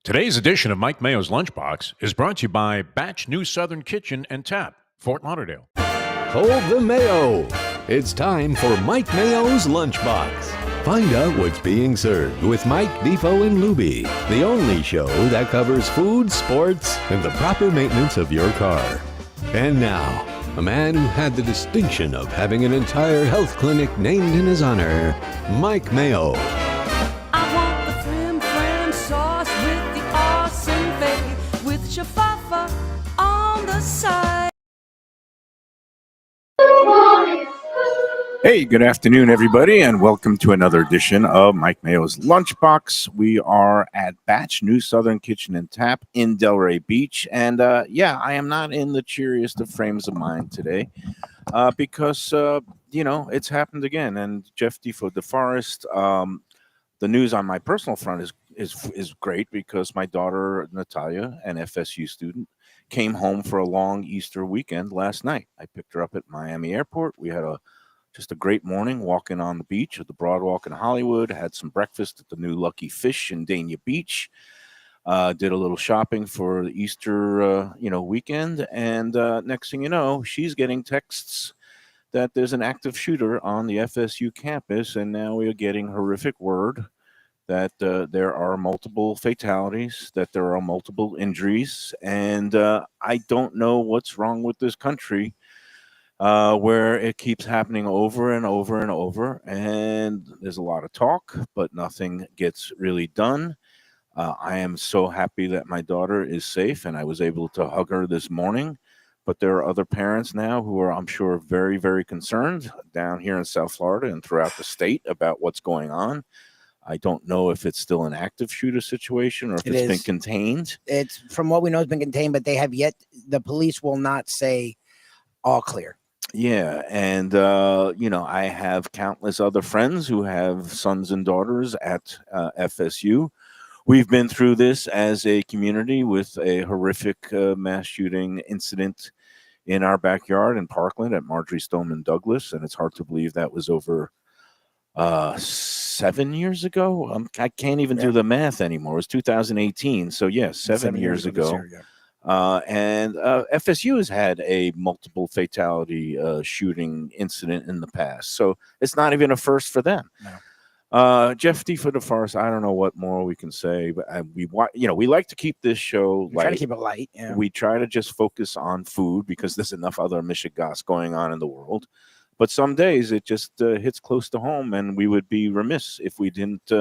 Today's edition of Mike Mayo's Lunchbox is brought to you by Batch New Southern Kitchen and Tap, Fort Lauderdale. Hold the Mayo. It's time for Mike Mayo's Lunchbox. Find out what's being served with Mike, Defoe, and Lubie, the only show that covers food, sports, and the proper maintenance of your car. And now, a man who had the distinction of having an entire health clinic named in his honor, Mike Mayo. I want the flim flam sauce with the awesome fave, with shafafa on the side. Hey, good afternoon, everybody, and welcome to another edition of Mike Mayo's Lunchbox. We are at Batch New Southern Kitchen and Tap in Delray Beach, and I am not in the cheeriest of frames of mind today because it's happened again. And Jeff DeForest, the news on my personal front is great because my daughter Natalia, an FSU student, came home for a long Easter weekend last night. I picked her up at Miami Airport. We had just a great morning walking on the beach at the Broadwalk in Hollywood. Had some breakfast at the new Lucky Fish in Dania Beach. Did a little shopping for the Easter, weekend. And next thing you know, she's getting texts that there's an active shooter on the FSU campus. And now we are getting horrific word that there are multiple fatalities, that there are multiple injuries. And I don't know what's wrong with this country. Where it keeps happening over and over and over, and there's a lot of talk, but nothing gets really done. I am so happy that my daughter is safe, and I was able to hug her this morning, but there are other parents now who are, I'm sure, very, very concerned down here in South Florida and throughout the state about what's going on. I don't know if it's still an active shooter situation or if it's been contained. It's, from what we know, it's been contained, but the police will not say all clear. Yeah, and I have countless other friends who have sons and daughters at FSU. We've been through this as a community with a horrific mass shooting incident in our backyard in Parkland at Marjorie Stoneman Douglas, and it's hard to believe that was over 7 years ago. I can't even do the math anymore. It was 2018, so yes, 7 years ago. And FSU has had a multiple fatality shooting incident in the past, so it's not even a first for them. No. Jeff DeForest, I don't know what more we can say, but we like to keep this show light. Try to keep it light. Yeah. We try to just focus on food because there's enough other mishigas going on in the world. But some days it just hits close to home, and we would be remiss if we didn't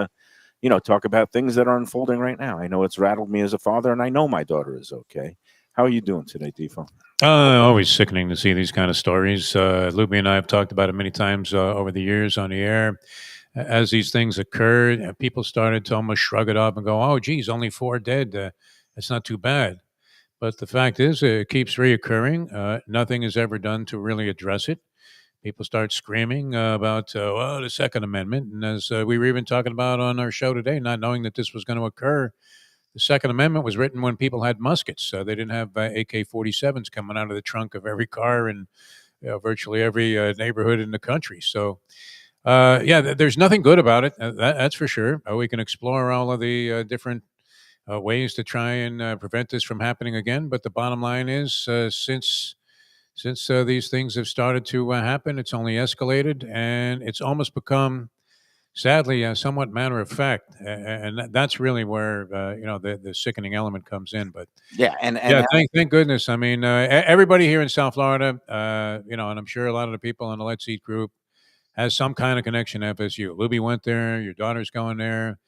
talk about things that are unfolding right now. I know it's rattled me as a father, and I know my daughter is okay. How are you doing today, Defoe? Always sickening to see these kind of stories. Lubie and I have talked about it many times over the years on the air. As these things occurred, people started to almost shrug it off and go, oh, geez, only 4 dead. It's not too bad. But the fact is, it keeps reoccurring. Nothing is ever done to really address it. People start screaming about, the Second Amendment. And as we were even talking about on our show today, not knowing that this was going to occur, the Second Amendment was written when people had muskets. They didn't have AK-47s coming out of the trunk of every car in virtually every neighborhood in the country. So, there's nothing good about it. That's for sure. We can explore all of the different ways to try and prevent this from happening again. But the bottom line is, since these things have started to happen, it's only escalated, and it's almost become, sadly, somewhat matter of fact, and that's really where the sickening element comes in. But thank goodness. I mean, everybody here in South Florida, and I'm sure a lot of the people on the Let's Eat group has some kind of connection to FSU. Lubie went there. Your daughter's going there.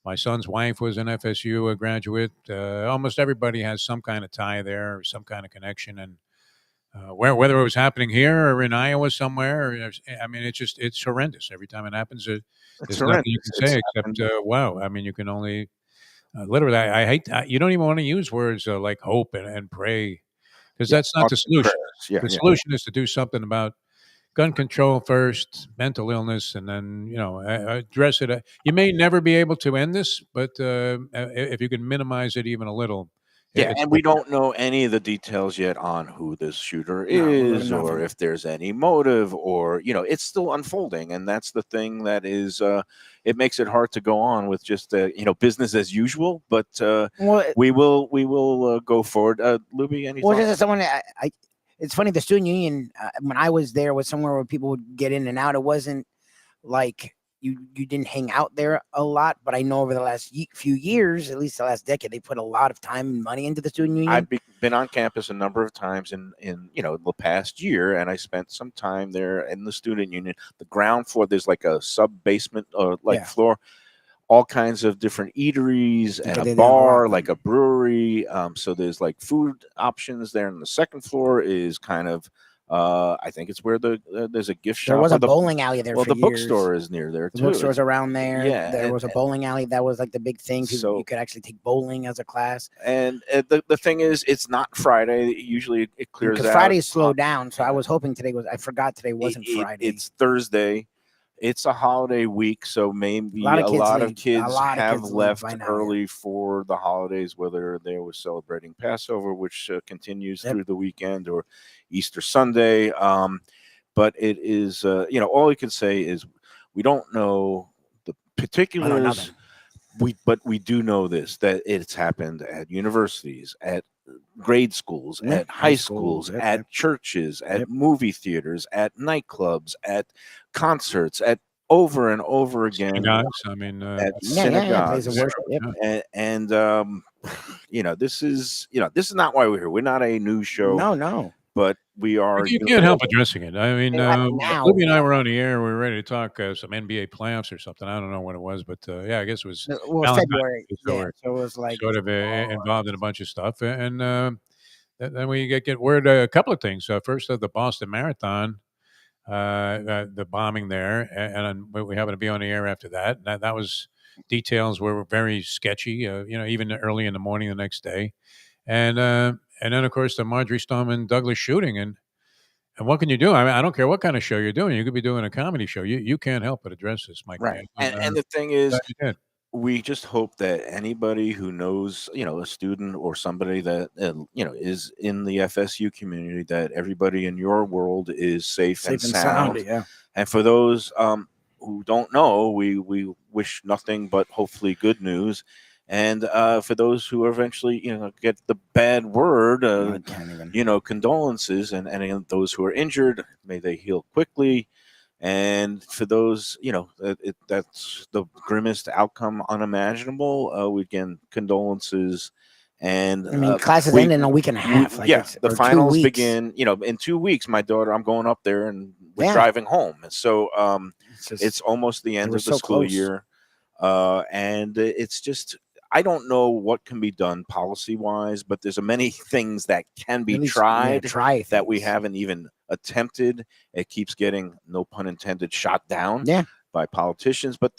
My son's wife was an FSU graduate. Almost everybody has some kind of tie there, or some kind of connection, and whether it was happening here or in Iowa somewhere, it's horrendous. Every time it happens, there's nothing you can say except, wow. I mean, you can only, literally, I hate, you don't even want to use words like hope and pray, because that's not the solution. The solution is to do something about gun control first, mental illness, and then, address it. You may never be able to end this, but if you can minimize it even a little, Yeah, It's and we don't know any of the details yet on who this shooter No, is, or nothing. if there's any motive, or it's still unfolding, and that's the thing that is it makes it hard to go on with just business as usual. But Well, we will go forward. Lubie, any well, just thoughts? as someone, it's funny. The student union, when I was there, was somewhere where people would get in and out. It wasn't like you didn't hang out there a lot, but I know over the last few years, at least the last decade, they put a lot of time and money into the student union. I've been on campus a number of times in the past year, and I spent some time there in the student union. The ground floor, there's like a sub basement or Yeah. floor, all kinds of different eateries and Okay, a they did a lot bar, of like them. a brewery. So there's like food options there. And the second floor is kind of, I think it's where there's a gift shop. There was or a bowling alley there well, for the years. bookstore is near there The too. bookstore's around there. Yeah, There was a bowling alley. That was like the big thing. So- You could actually take bowling as a class. And the thing is, it's not Friday. Usually it clears Because out. Friday's slowed down. So I was hoping today was. I forgot today wasn't It- Friday. It's Thursday. It's a holiday week, so maybe a lot of kids have left by now, yeah. early for the holidays, whether they were celebrating Passover, which continues Yep. through the weekend, or Easter Sunday. But it is, all we can say is we don't know the I know particulars. nothing. But we do know this, that it's happened at universities, at grade schools, Yep, at high schools, yep, at yep. churches, at Yep. movie theaters, at nightclubs, at concerts, at over and over again synagogues. I mean, at Yeah, places of synagogues. worship. Yep. And this is not why we're here. We're not a news show, No. but we are. you can't help addressing it. I mean, Now, Lubie and I were on the air. We were ready to talk some NBA playoffs or something. I don't know what it was, but yeah, I guess it was Well, Valentine's February. Day, so Yeah, we're so it was like sort of involved in a bunch of stuff. And then we get word a couple of things. First, of the Boston Marathon, the bombing there, and we happened to be on the air after that. That was details were very sketchy. Even early in the morning the next day, and then of course the Marjorie Stoneman Douglas shooting. And what can you do? I mean, I don't care what kind of show you're doing. You could be doing a comedy show. You can't help but address this, Mike. right. Man. And the thing is, Glad you did. we just hope that anybody who knows, a student or somebody that is in the FSU community, that everybody in your world is safe and sound. Yeah. And for those who don't know, we wish nothing but hopefully good news. And for those who eventually, get the bad word, I can't even. condolences, and those who are injured, may they heal quickly. And for those, that's the grimmest outcome unimaginable. We again, condolences. And I mean, classes end in a week and a half. Like yeah, it's, the or 2 finals weeks. begin. In 2 weeks, my daughter, I'm going up there, and we're Yeah. driving home. And so just- it's almost the end were of the so school close. year, and it's just, I don't know what can be done policy wise, but there's many things that can be at least, tried try that we things. haven't even attempted. It keeps getting, no pun intended, shot down Yeah. by politicians. But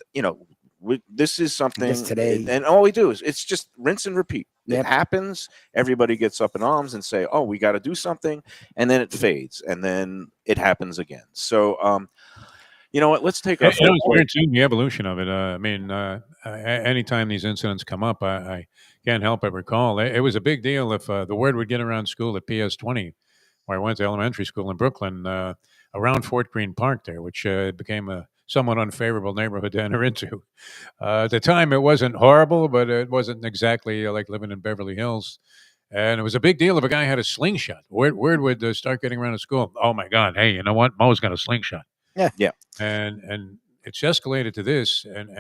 this is something, today- and all we do is it's just rinse and repeat. Yep. It happens. Everybody gets up in arms and say, "Oh, we got to do something," and then it fades, and then it happens again. So, you know what? Let's take our It's weird too, the evolution of it. I mean, anytime these incidents come up, I can't help but recall it was a big deal if the word would get around school at PS20, where I went to elementary school in Brooklyn, around Fort Greene Park there, which became a somewhat unfavorable neighborhood to enter into. At the time, it wasn't horrible, but it wasn't exactly like living in Beverly Hills. And it was a big deal if a guy had a slingshot. Word would start getting around the school. Oh my God! Hey, you know what? Mo's got a slingshot. Yeah. And it's escalated to this, and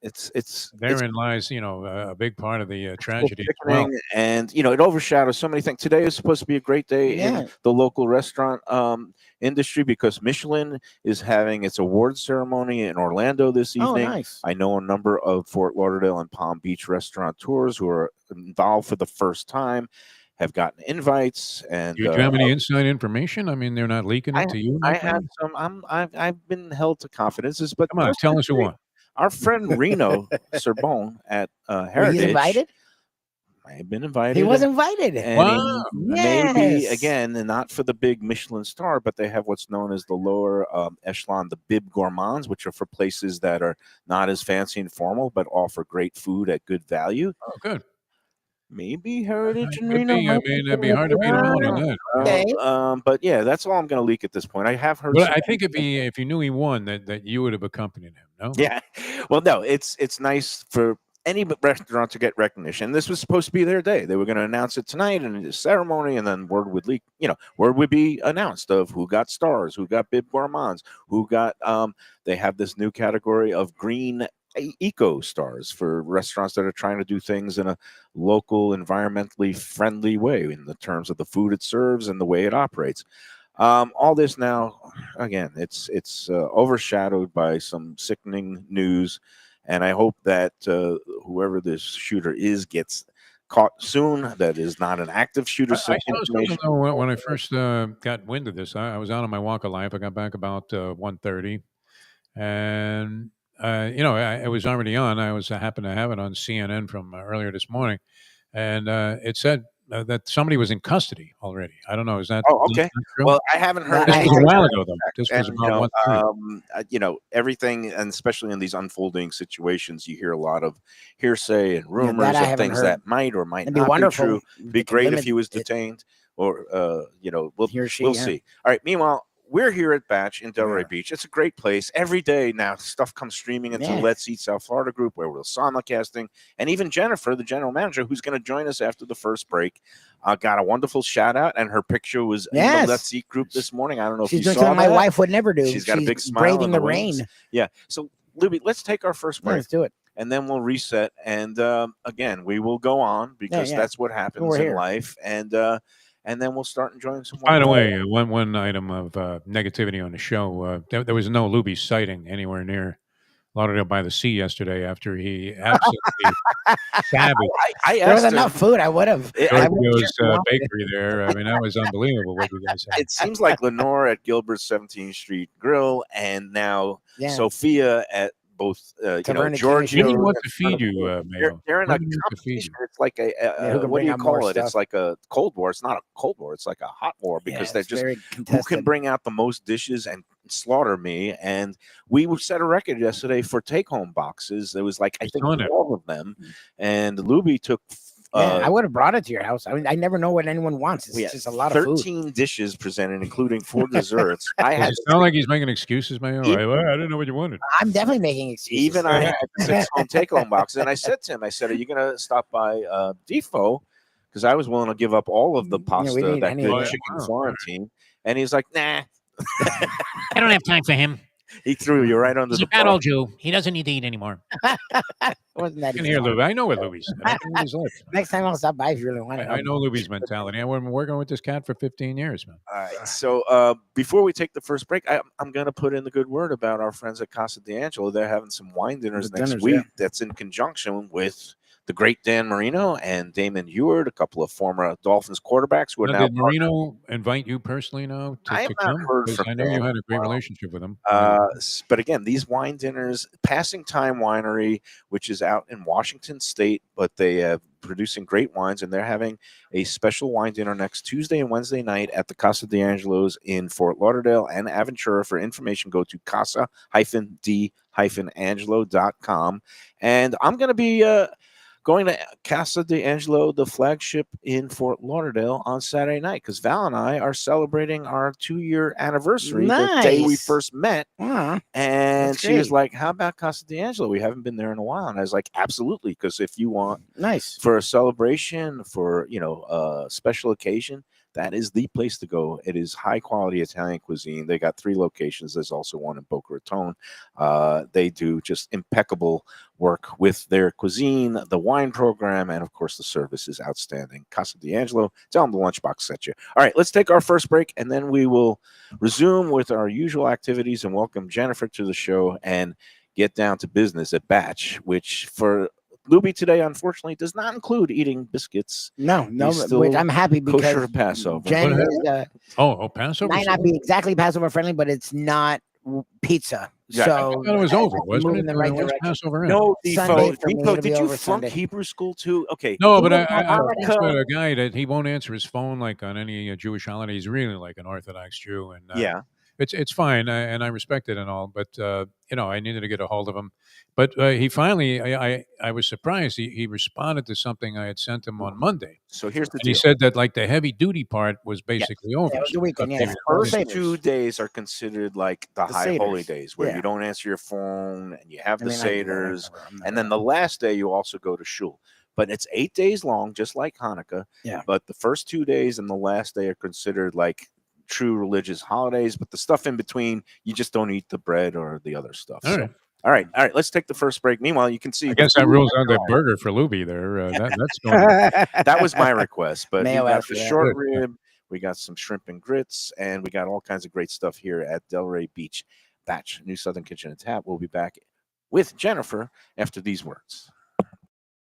it's therein lies a big part of the tragedy as well. sickening, and it overshadows so many things. Today is supposed to be a great day Yeah. in the local restaurant industry, because Michelin is having its award ceremony in Orlando this Oh, evening. nice. I know a number of Fort Lauderdale and Palm Beach restaurateurs who are involved for the first time have gotten invites. And Do you have any inside information? I mean, they're not leaking it to you. I my friend? have some. I've been held to confidences, but Come on, those tell are us who great. won. Our friend Reno Sorbonne at Were Heritage. you invited? I have been invited. He was invited. And Wow. maybe Yes. again, not for the big Michelin star, but they have what's known as the lower echelon, the bib gourmands, which are for places that are not as fancy and formal, but offer great food at good value. Oh, good. maybe Heritage and Could Reno. be. I might mean, it'd be something hard to beat him out on that. Okay. But yeah, that's all I'm going to leak at this point. I have heard. Well, Some, I think if you knew he won, that you would have accompanied him. No. yeah. Well, no, it's nice for any restaurant to get recognition. This was supposed to be their day. They were going to announce it tonight in the ceremony, and then word would leak. Word would be announced of who got stars, who got bib gourmands, who got. They have this new category of green eco stars for restaurants that are trying to do things in a local, environmentally friendly way in the terms of the food it serves and the way it operates. All this now, again, it's overshadowed by some sickening news, and I hope that whoever this shooter is gets caught soon. That is not an active shooter. I saw something though when I first got wind of this. I was out on my walk of life. I got back about 1:30, and it was already on. I happened to have it on CNN from earlier this morning, and it said that somebody was in custody already. I don't know. Is that Oh, okay. true? Well, I haven't heard. This was a anything while to ago, though. that This effect. was And, about 1:30. everything, and especially in these unfolding situations, you hear a lot of hearsay and rumors I of haven't things heard. that might or might It'd be not be wonderful. true. if Be they could great if limit he was it. detained, or we'll He or she, we'll yeah. see. All right. Meanwhile, we're here at Batch in Delray Yeah. Beach. It's a great place. Every day now, stuff comes streaming into Yeah. Let's Eat South Florida group where we're simulcasting, and even Jennifer, the general manager, who's going to join us after the first break, got a wonderful shout out, and her picture was in Yes. the Let's Eat group this morning. I don't know She's if you doing saw something my that. wife would never do. She's got a big smile braving in the the wings. rain. Yeah. So, Lubie, let's take our first Yeah, break, let's do it. and then we'll reset. And again, we will go on because yeah. that's what happens We're in here. life. And then we'll start enjoying some. By the more. way, one item of negativity on the show. There was no Lubie sighting anywhere near Lauderdale by the Sea yesterday after he absolutely savaged I There was asked him. enough food. I would have. Giorgio's bakery there. I mean, that was unbelievable what you guys had. It seems like Lenore at Gilbert's 17th Street Grill, and now Yeah. Sophia at both, Taverna Giorgio. When do you want and to feed you, They're, Mayo? they're in a When do you want to feed competition. you? It's like who can what do bring you out more call it? It's stuff. like a cold war. It's not a cold war. It's like a hot war because they're it's just very who can contested. bring out the most dishes and slaughter me. And we set a record yesterday for take-home boxes. There was like I think on it. 12 of them, and Lubie took. I would have brought it to your house. I mean, I never know what anyone wants. It's we had just a lot of food. 13 dishes presented, including 4 desserts. I Does had it sound like he's making excuses, Mayo? Even- Well, I didn't know what you wanted. I'm definitely making excuses. even I had 6 home take-home boxes, and I said to him, "Are you going to stop by Defo?" Because I was willing to give up all of the we pasta, didn't that any good of that. chicken Wow. Florentine, and he's like, "Nah." I don't have time for him. He threw you right under He's the a fat bus. old Jew. He doesn't need to eat anymore. Wasn't that I can easy? hear Lubie. I know what Lubie's. I know his life. Next time I'll stop by if you really want it. I know Lubie's mentality. I've been working with this cat for 15 years, man. All right. So before we take the first break, I'm going to put in the good word about our friends at Casa D'Angelo. They're having some wine dinners The next dinners, week. yeah. That's in conjunction with the great Dan Marino and Damon Eward, a couple of former Dolphins quarterbacks who are Now, now. did Marino invite you personally now I have to not come? heard 'Cause from I know you Dan. had a great relationship with him. But again, these wine dinners, Passing Time Winery, which is out in Washington State, but they have producing great wines, and they're having a special wine dinner next Tuesday and Wednesday night at the Casa D'Angelo's in Fort Lauderdale and Aventura. For information, go to casa-d-angelo.com. And I'm going to be going to Casa D'Angelo, the flagship in Fort Lauderdale, on Saturday night because Val and I are celebrating our 2-year anniversary, the day we Nice. first met. Wow. And That's she was great. like, "How about Casa D'Angelo? We haven't been there in a while." And I was like, "Absolutely, because if you want Nice. for a celebration, for a special occasion, that is the place to go. It is high quality Italian cuisine. They got 3 locations. There's also one in Boca Raton. They do just impeccable work with their cuisine, the wine program, and of course the service is outstanding. Casa D'Angelo, tell them the Lunchbox sent you. All right, let's take our first break, and then we will resume with our usual activities and welcome Jennifer to the show and get down to business at Batch, which for Lubie today, unfortunately, does not include eating biscuits. No, He's but which still I'm happy Kosher because to Passover. Jen What is, Passover? might not be exactly Passover friendly, but it's not pizza. Yeah, I So thought it was over, wasn't moving it? in the right When's direction. Passover in? No, Sunday Defo. for me, Defo, it'll be did you over flunk Sunday. Hebrew school too? Okay. No, but I Hanukkah. just met a guy that he won't answer his phone like on any Jewish holiday. He's really like an Orthodox Jew, and Yeah. it's fine, and I respect it and all, but I needed to get a hold of him. But he finally, I was surprised. He responded to something I had sent him on Monday, So here's the and he deal. said that like the heavy duty part was Yes. basically over. Yeah, it was So the I thought weekend. Yeah, maybe the the First holidays. 2 Seder's. days are considered like the The high holy Seder's, days where yeah. you don't answer your phone and you have I the mean, I do that. seders, I'm and never then the last day you also go to shul. But it's 8 days long, just like Hanukkah. Yeah. But the first 2 days and the last day are considered like true religious holidays. But the stuff in between, you just don't eat the bread or the other stuff. All right. All right. Let's take the first break. Meanwhile, you can see I the guess that food rules on out your that own. burger for Lubie there. That's going. That was my request, but Mayo we got asked the for that. short Good. rib, we got some shrimp and grits, and we got all kinds of great stuff here at Delray Beach. Batch, New Southern Kitchen and Tap. We'll be back with Jennifer after these words.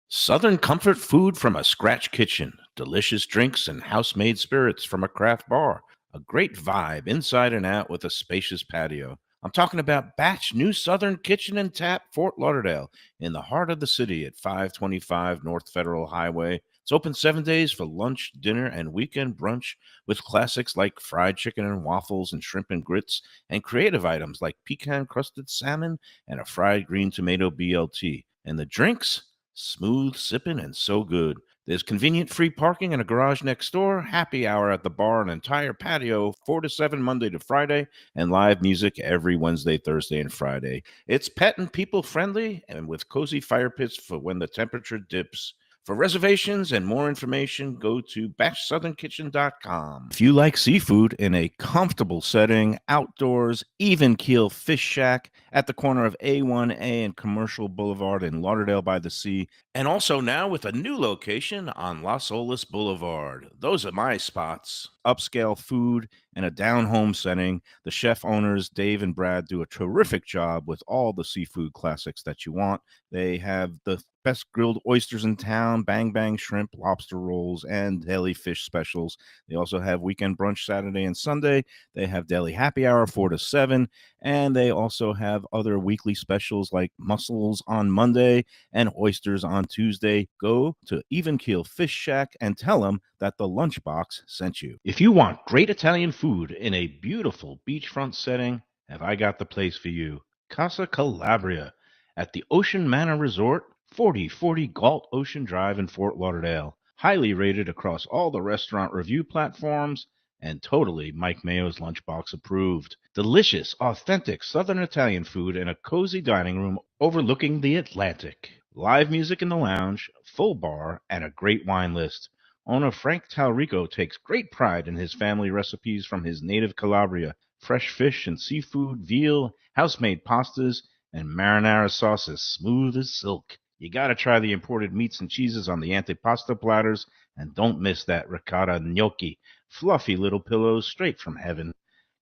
Southern comfort food from a scratch kitchen, delicious drinks and house-made spirits from a craft bar, a great vibe inside and out with a spacious patio. I'm talking about Batch New Southern Kitchen and Tap, Fort Lauderdale, in the heart of the city at 525 North Federal Highway. It's open 7 days for lunch, dinner, and weekend brunch with classics like fried chicken and waffles and shrimp and grits, and creative items like pecan-crusted salmon and a fried green tomato BLT. And the drinks? Smooth sipping and so good. There's convenient free parking and a garage next door, happy hour at the bar, an entire patio, 4 to 7 Monday to Friday, and live music every Wednesday, Thursday, and Friday. It's pet and people friendly and with cozy fire pits for when the temperature dips. For reservations and more information, go to batchsouthernkitchen.com. If you like seafood in a comfortable setting, outdoors, even keel fish shack at the corner of A1A and Commercial Boulevard in Lauderdale by the Sea, and also now with a new location on Las Olas Boulevard. Those are my spots. Upscale food and a down-home setting. The chef owners, Dave and Brad, do a terrific job with all the seafood classics that you want. They have the best grilled oysters in town, bang bang shrimp, lobster rolls, and deli fish specials. They also have weekend brunch Saturday and Sunday. They have daily happy hour 4 to 7, and they also have other weekly specials like mussels on Monday and oysters on Tuesday. Go to Even Keel Fish Shack and tell them that the Lunchbox sent you. If you want great Italian food in a beautiful beachfront setting, have I got the place for you. Casa Calabria at the Ocean Manor Resort, 4040 Galt Ocean Drive in Fort Lauderdale. Highly rated across all the restaurant review platforms and totally Mike Mayo's Lunchbox approved. Delicious, authentic Southern Italian food in a cozy dining room overlooking the Atlantic. Live music in the lounge, full bar, and a great wine list. Owner Frank Talrico takes great pride in his family recipes from his native Calabria. Fresh fish and seafood, veal, house-made pastas, and marinara sauces smooth as silk. You gotta try the imported meats and cheeses on the antipasto platters, and don't miss that ricotta gnocchi, fluffy little pillows straight from heaven.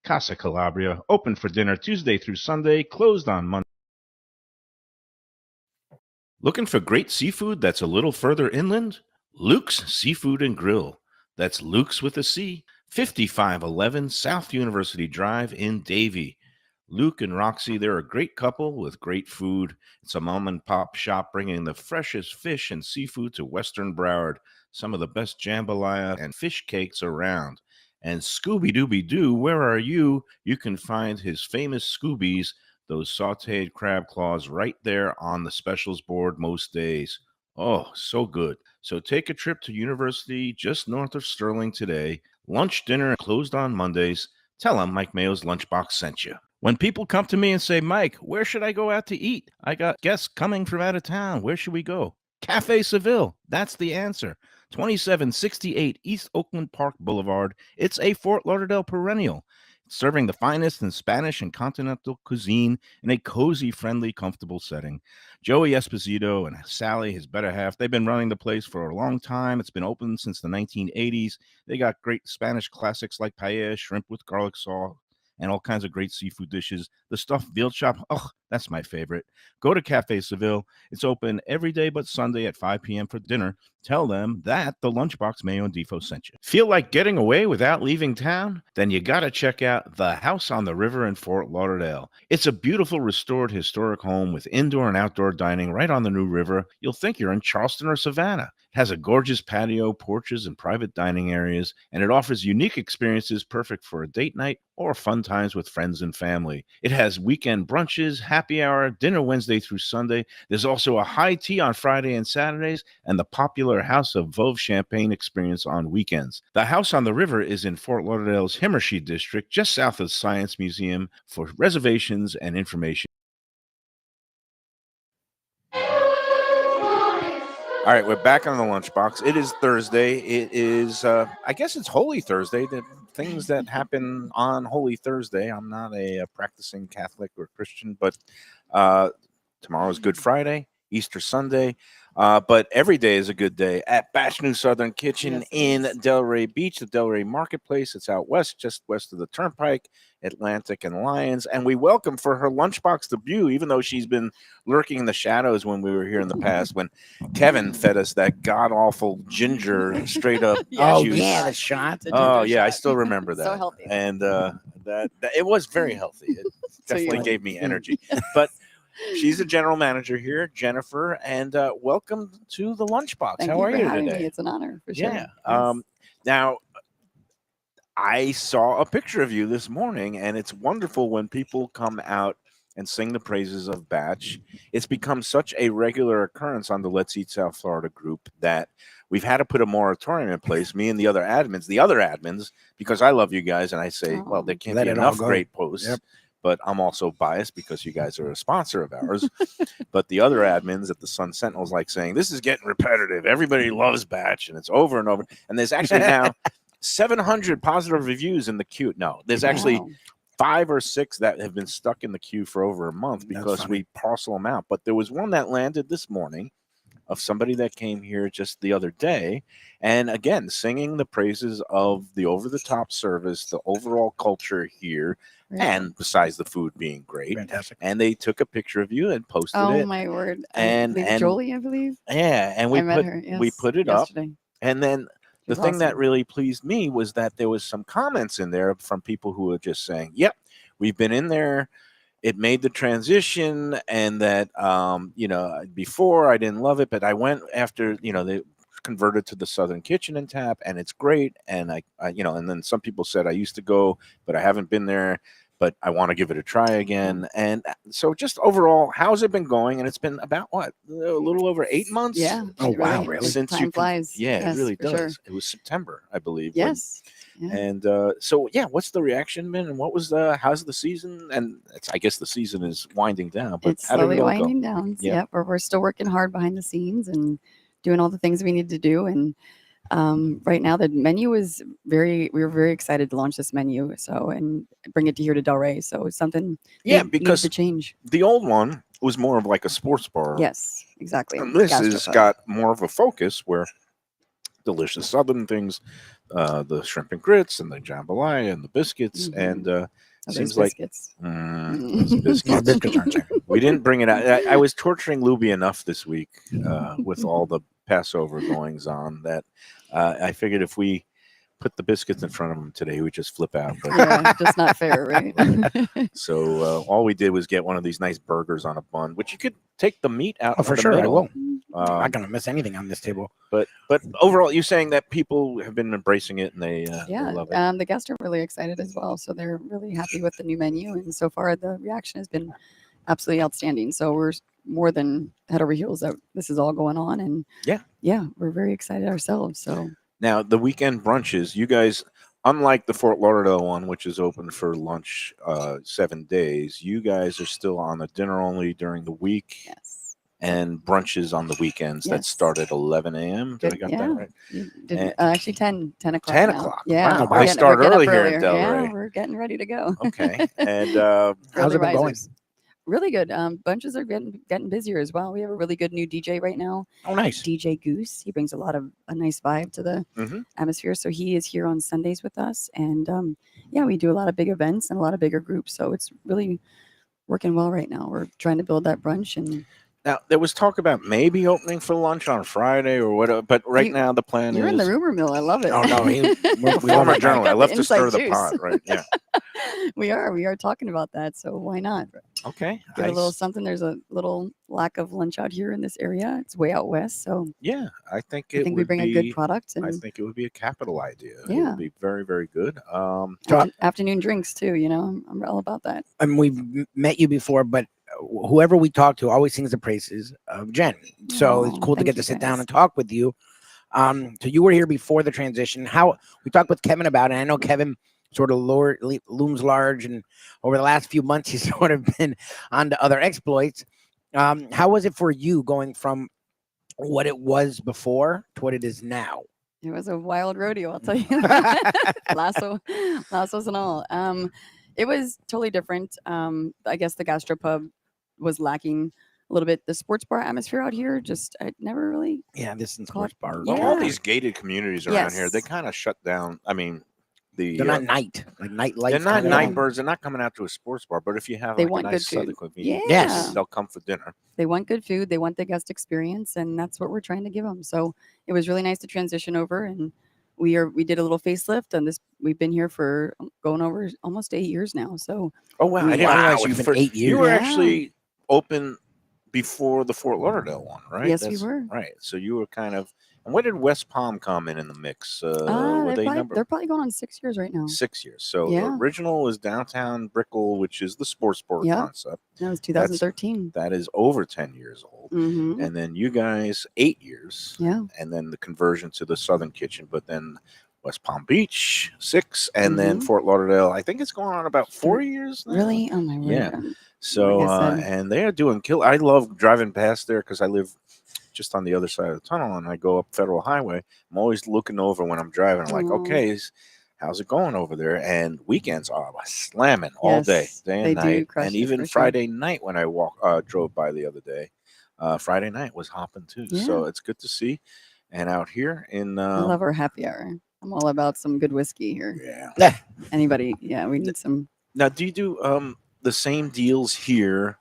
Casa Calabria, open for dinner Tuesday through Sunday, closed on Monday. Looking for great seafood that's a little further inland? Luke's Seafood and Grill. That's Luke's with a C. 5511 South University Drive in Davie. Luke and Roxy, they're a great couple with great food. It's a mom and pop shop bringing the freshest fish and seafood to Western Broward. Some of the best jambalaya and fish cakes around. And Scooby-Dooby-Doo, where are you? You can find his famous Scoobies, those sauteed crab claws, right there on the specials board most days. Oh, so good. So take a trip to University just north of Sterling today. Lunch, dinner, closed on Mondays. Tell them Mike Mayo's Lunchbox sent you. When people come to me and say, Mike, where should I go out to eat? I got guests coming from out of town. Where should we go? Cafe Seville. That's the answer. 2768 East Oakland Park Boulevard. It's a Fort Lauderdale perennial, serving the finest in Spanish and continental cuisine in a cozy, friendly, comfortable setting. Joey Esposito and Sally, his better half, they've been running the place for a long time. It's been open since the 1980s. They got great Spanish classics like paella, shrimp with garlic sauce, and all kinds of great seafood dishes. The stuffed veal chop, That's my favorite. Go to Cafe Seville. It's open every day but Sunday at 5 p.m. for dinner. Tell them that the Lunchbox Mayo and Defo sent you. Feel like getting away without leaving town? Then you got to check out the House on the River in Fort Lauderdale. It's a beautiful restored historic home with indoor and outdoor dining right on the New River. You'll think you're in Charleston or Savannah. It has a gorgeous patio, porches, and private dining areas, and it offers unique experiences perfect for a date night or fun times with friends and family. It has weekend brunches, happy hour, dinner Wednesday through Sunday. There's also a high tea on Friday and Saturdays, and the popular House of Veuve Champagne experience on weekends. The House on the River is in Fort Lauderdale's Himmershey district, just south of the Science Museum. For reservations and information. All right, we're back on the Lunchbox. It is Thursday. It is, I guess it's Holy Thursday. The things that happen on Holy Thursday. I'm not a practicing Catholic or Christian, but tomorrow is Good Friday, Easter Sunday. But every day is a good day at Batch New Southern Kitchen in Delray Beach, the Delray Marketplace. It's out west, just west of the Turnpike, Atlantic and Lions. And we welcome for her Lunchbox debut, even though she's been lurking in the shadows when we were here in the past, when Kevin fed us that god-awful ginger straight up Oh, juice. yeah, the shot. Oh, yeah, I still remember that. So healthy. And that it was very healthy. It So you definitely like- gave me energy. But she's the general manager here, Jennifer, and welcome to the Lunchbox. Thank How you are for you having today? me. It's an honor for sure. Yeah. Yes. Now, I saw a picture of you this morning, and it's wonderful when people come out and sing the praises of Batch. It's become such a regular occurrence on the Let's Eat South Florida group that we've had to put a moratorium in place, me and the other admins, because I love you guys, and I say, well, there can't Let be it all enough go. great posts. Yep. But I'm also biased because you guys are a sponsor of ours. But the other admins at the Sun Sentinel's like saying, this is getting repetitive. Everybody loves Batch, and it's over and over. And there's actually now 700 positive reviews in the queue. No, there's actually Wow. 5 or 6 that have been stuck in the queue for over a month That's because funny. we parcel them out. But there was one that landed this morning of somebody that came here just the other day, and again singing the praises of the over-the-top service, the overall culture here, Right. and besides the food being great. Fantastic. And they took a picture of you and posted Oh it. my word. And- I believe and- Jolie, I believe. Yeah, and we I met put her. Yes, we put it up, yesterday. and then the She's thing that awesome. really pleased me was that there was some comments in there from people who were just saying, "Yep, we've been in there. It made the transition, and that before I didn't love it, but I went after they converted to the Southern Kitchen and Tap, and it's great. And I and then some people said I used to go, but I haven't been there, but I want to give it a try again. And so just overall, how's it been going? And it's been about what, a little over 8 months. Yeah. Oh, wow, really. really? Since Time you flies. yeah, Yes, it really for does. sure. It was September, I believe. when- Yes. Yeah. And so, yeah, what's the reaction been? And how's the season? And I guess the season is winding down, but It's how did slowly it all go? winding down. Yeah. Yep. We're still working hard behind the scenes and doing all the things we need to do. And right now the menu is we were very excited to launch this menu. So, and bring it to here to Delray. So it's something Yeah, needs because to change. the old one was more of like a sports bar. Yes, exactly. And this has Gastropub. got more of a focus where delicious southern things, the shrimp and grits and the jambalaya and the biscuits. Mhm. And Oh, those seems like biscuits. those Mm. biscuits. Yeah, biscuits aren't there. We didn't bring it out. I was torturing Lubie enough this week with all the Passover goings on that I figured if we put the biscuits in front of him today, he would just flip out. But Yeah, just not fair, right? so all we did was get one of these nice burgers on a bun, which you could take the meat out. Oh, of for the sure, I middle. will. I'm Um, not going to miss anything on this table. but overall, you're saying that people have been embracing it and they Yeah, love it. the guests are really excited as well. So they're really happy with the new menu. And so far, the reaction has been absolutely outstanding. So we're more than head over heels that this is all going on. And yeah, we're very excited ourselves. So Now, the weekend brunches, you guys, unlike the Fort Lauderdale one, which is open for lunch 7 days, you guys are still on the dinner only during the week yes. and brunches on the weekends that Yes. start at 11 a.m. Did I Good, got yeah. that right? You did, And- actually 10 o'clock. 10 now. o'clock. Yeah. Wow, we're they getting- start we're getting early up here in earlier. Delray. Yeah, we're getting ready to go. Okay. And How's Early it been going? risers. Really good. Bunches are getting busier as well. We have a really good new DJ right now, Oh, nice. DJ Goose. He brings a nice vibe to the Mhm. atmosphere. So he is here on Sundays with us, and yeah, we do a lot of big events and a lot of bigger groups. So it's really working well right now. We're trying to build that brunch, and Now there was talk about maybe opening for lunch on Friday or whatever, but right now the plan you're is. in the rumor mill. I love it. Oh no, we Former love journalist. I got love the to stir inside the juice. pot, right? Yeah. We are talking about that. So why not? Okay. Give a little something. There's a little lack of lunch out here in this area. It's way out west, so Yeah, I think I it think we would bring be. a good product, I and think it would be a capital idea. It Yeah. would be very, very good. afternoon drinks too. You know, I'm all about that. And we've met you before, but whoever we talk to always sings the praises of Jen. So it's Oh, cool to thank get you to sit down guys. and talk with you. So you were here before the transition. How we talked with Kevin about it. I know Kevin sort of looms large, and over the last few months, he's sort of been on to other exploits. How was it for you going from what it was before to what it is now? It was a wild rodeo, I'll tell you. Lassos and all. It was totally different. I guess the gastropub was lacking a little bit. The sports bar atmosphere out here, just I never really. Yeah, this is sports bar. Well, all Yeah. these gated communities around here, they Yes. kind of shut down. I mean, They're not night lights. they're not kinda night thing. birds. They're not coming out to a sports bar. But if you have They like a want nice good food. southern convenience, Yes. they'll come for dinner. They want good food. They want the guest experience, and that's what we're trying to give them. So it was really nice to transition over, and we did a little facelift, and we've been here for going over almost 8 years now. So Oh wow! I Wow, didn't realize it's you been 8 You were years. actually open before the Fort Lauderdale one, right? Yes, we were. Right. So you were kind of. And when did West Palm come in the mix? Were they they're probably going on 6 years right now. 6 years? So Yeah. the original was downtown Brickell, which is the sports bar Yep. concept. That was 2013. That is over 10 years old. Mm-hmm. And then you guys 8 years. Yeah. And then the conversion to the Southern Kitchen, but then West Palm Beach 6, and then Fort Lauderdale. I think it's going on about 4 years now. Really? Oh my word. Yeah. So Like I said. and they are doing kill. I love driving past there because I live just on the other side of the tunnel, and I go up Federal Highway. I'm always looking over when I'm driving. I'm like, Aw. okay, how's it going over there? And weekends are slamming all day Yes, and they do night, crush and it, even for sure. Friday night when I drove by the other day. Friday night was hopping too, so it's good to see. And out here in I love our happy hour. I'm all about some good whiskey here. yeah. Anybody? Yeah, we need some. Now, do you do the same deals here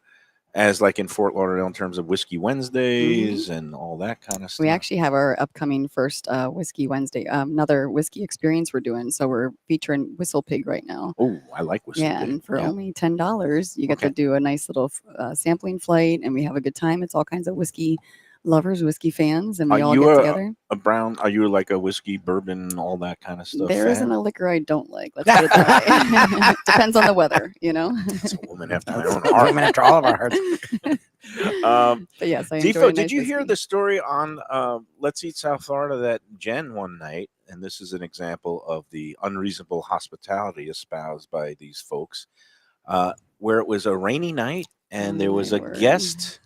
as like in Fort Lauderdale in terms of Whiskey Wednesdays and all that kind of stuff? We actually have our upcoming first Whiskey Wednesday, another whiskey experience we're doing. So we're featuring Whistle Pig right now. Oh, I like Whiskey. Yeah, Pig. and for only $10, you get to Okay. do a nice little sampling flight, and we have a good time. It's all kinds of whiskey lovers, whiskey fans, and we Are all you get together. a brown? Are you like a whiskey, bourbon, all that kind of stuff? There fan? not a liquor I don't like. Let's put it that way. Depends on the weather, you know. It's a woman after my own Women heart. after all of our hearts. But yes, I enjoy a Defo, nice did you hear whiskey. the story on Let's Eat South Florida that Jen one night, and this is an example of the unreasonable hospitality espoused by these folks, where it was a rainy night and Oh there was my a word. guest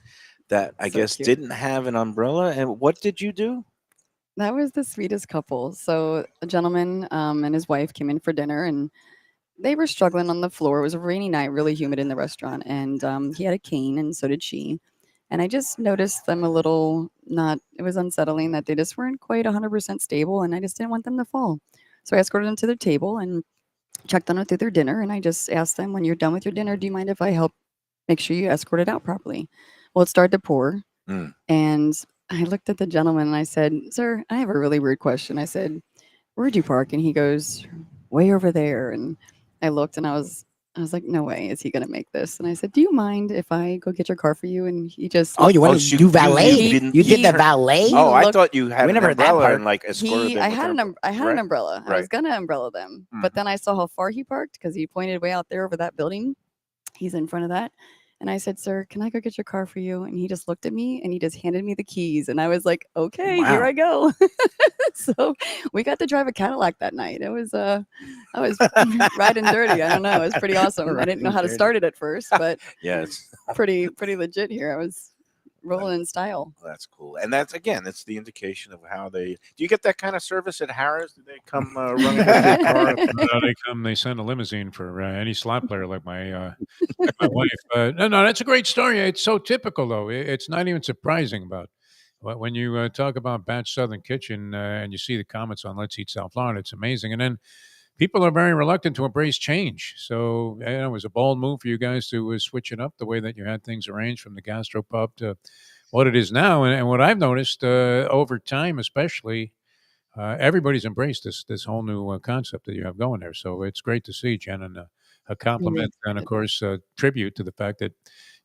that I So guess cute. didn't have an umbrella. And what did you do? That was the sweetest couple. So a gentleman and his wife came in for dinner, and they were struggling on the floor. It was a rainy night, really humid in the restaurant, and he had a cane, and so did she. And I just noticed them a little not. It was unsettling that they just weren't quite 100% stable, and I just didn't want them to fall. So I escorted them to their table and checked on them through their dinner, and I just asked them, "When you're done with your dinner, do you mind if I help make sure you escort it out properly?" Well, it started to pour, and I looked at the gentleman and I said, "Sir, I have a really weird question." I said, "Where'd you park?" And he goes, "Way over there." And I looked and I was like, "No way is he gonna make this." And I said, "Do you mind if I go get your car for you?" And he just Oh, you Oh, want so to do valet? you didn't- You did he- the valet? Oh, I looked- thought you had We an never heard that umbrella part. and like escorted them. I with had their- an Right. umbrella. I Right. was gonna umbrella them, Mhm. but then I saw how far he parked because he pointed way out there over that building. He's in front of that. And I said, "Sir, can I go get your car for you?" And he just looked at me and he just handed me the keys. And I was like, "Okay, here Wow. I go." So we got to drive a Cadillac that night. It was I was riding dirty. I don't know. It was pretty awesome. I didn't know how to Riding start it at first, but Yeah, it's pretty legit here. I was rolling in style. that's cool. And that's again, it's the indication of how they do. You get that kind of service at Harris? Do they come running with your car? They send a limousine for any slot player like my wife. No, that's a great story. It's so typical, though. It's not even surprising about when you talk about Batch Southern Kitchen and you see the comments on Let's Eat South Florida. It's amazing. And then people are very reluctant to embrace change. So it was a bold move for you guys to switch it up the way that you had things arranged from the gastropub to what it is now. And what I've noticed over time, especially, everybody's embraced this whole new concept that you have going there. So it's great to see, Jen, and a compliment and, of course, tribute to the fact that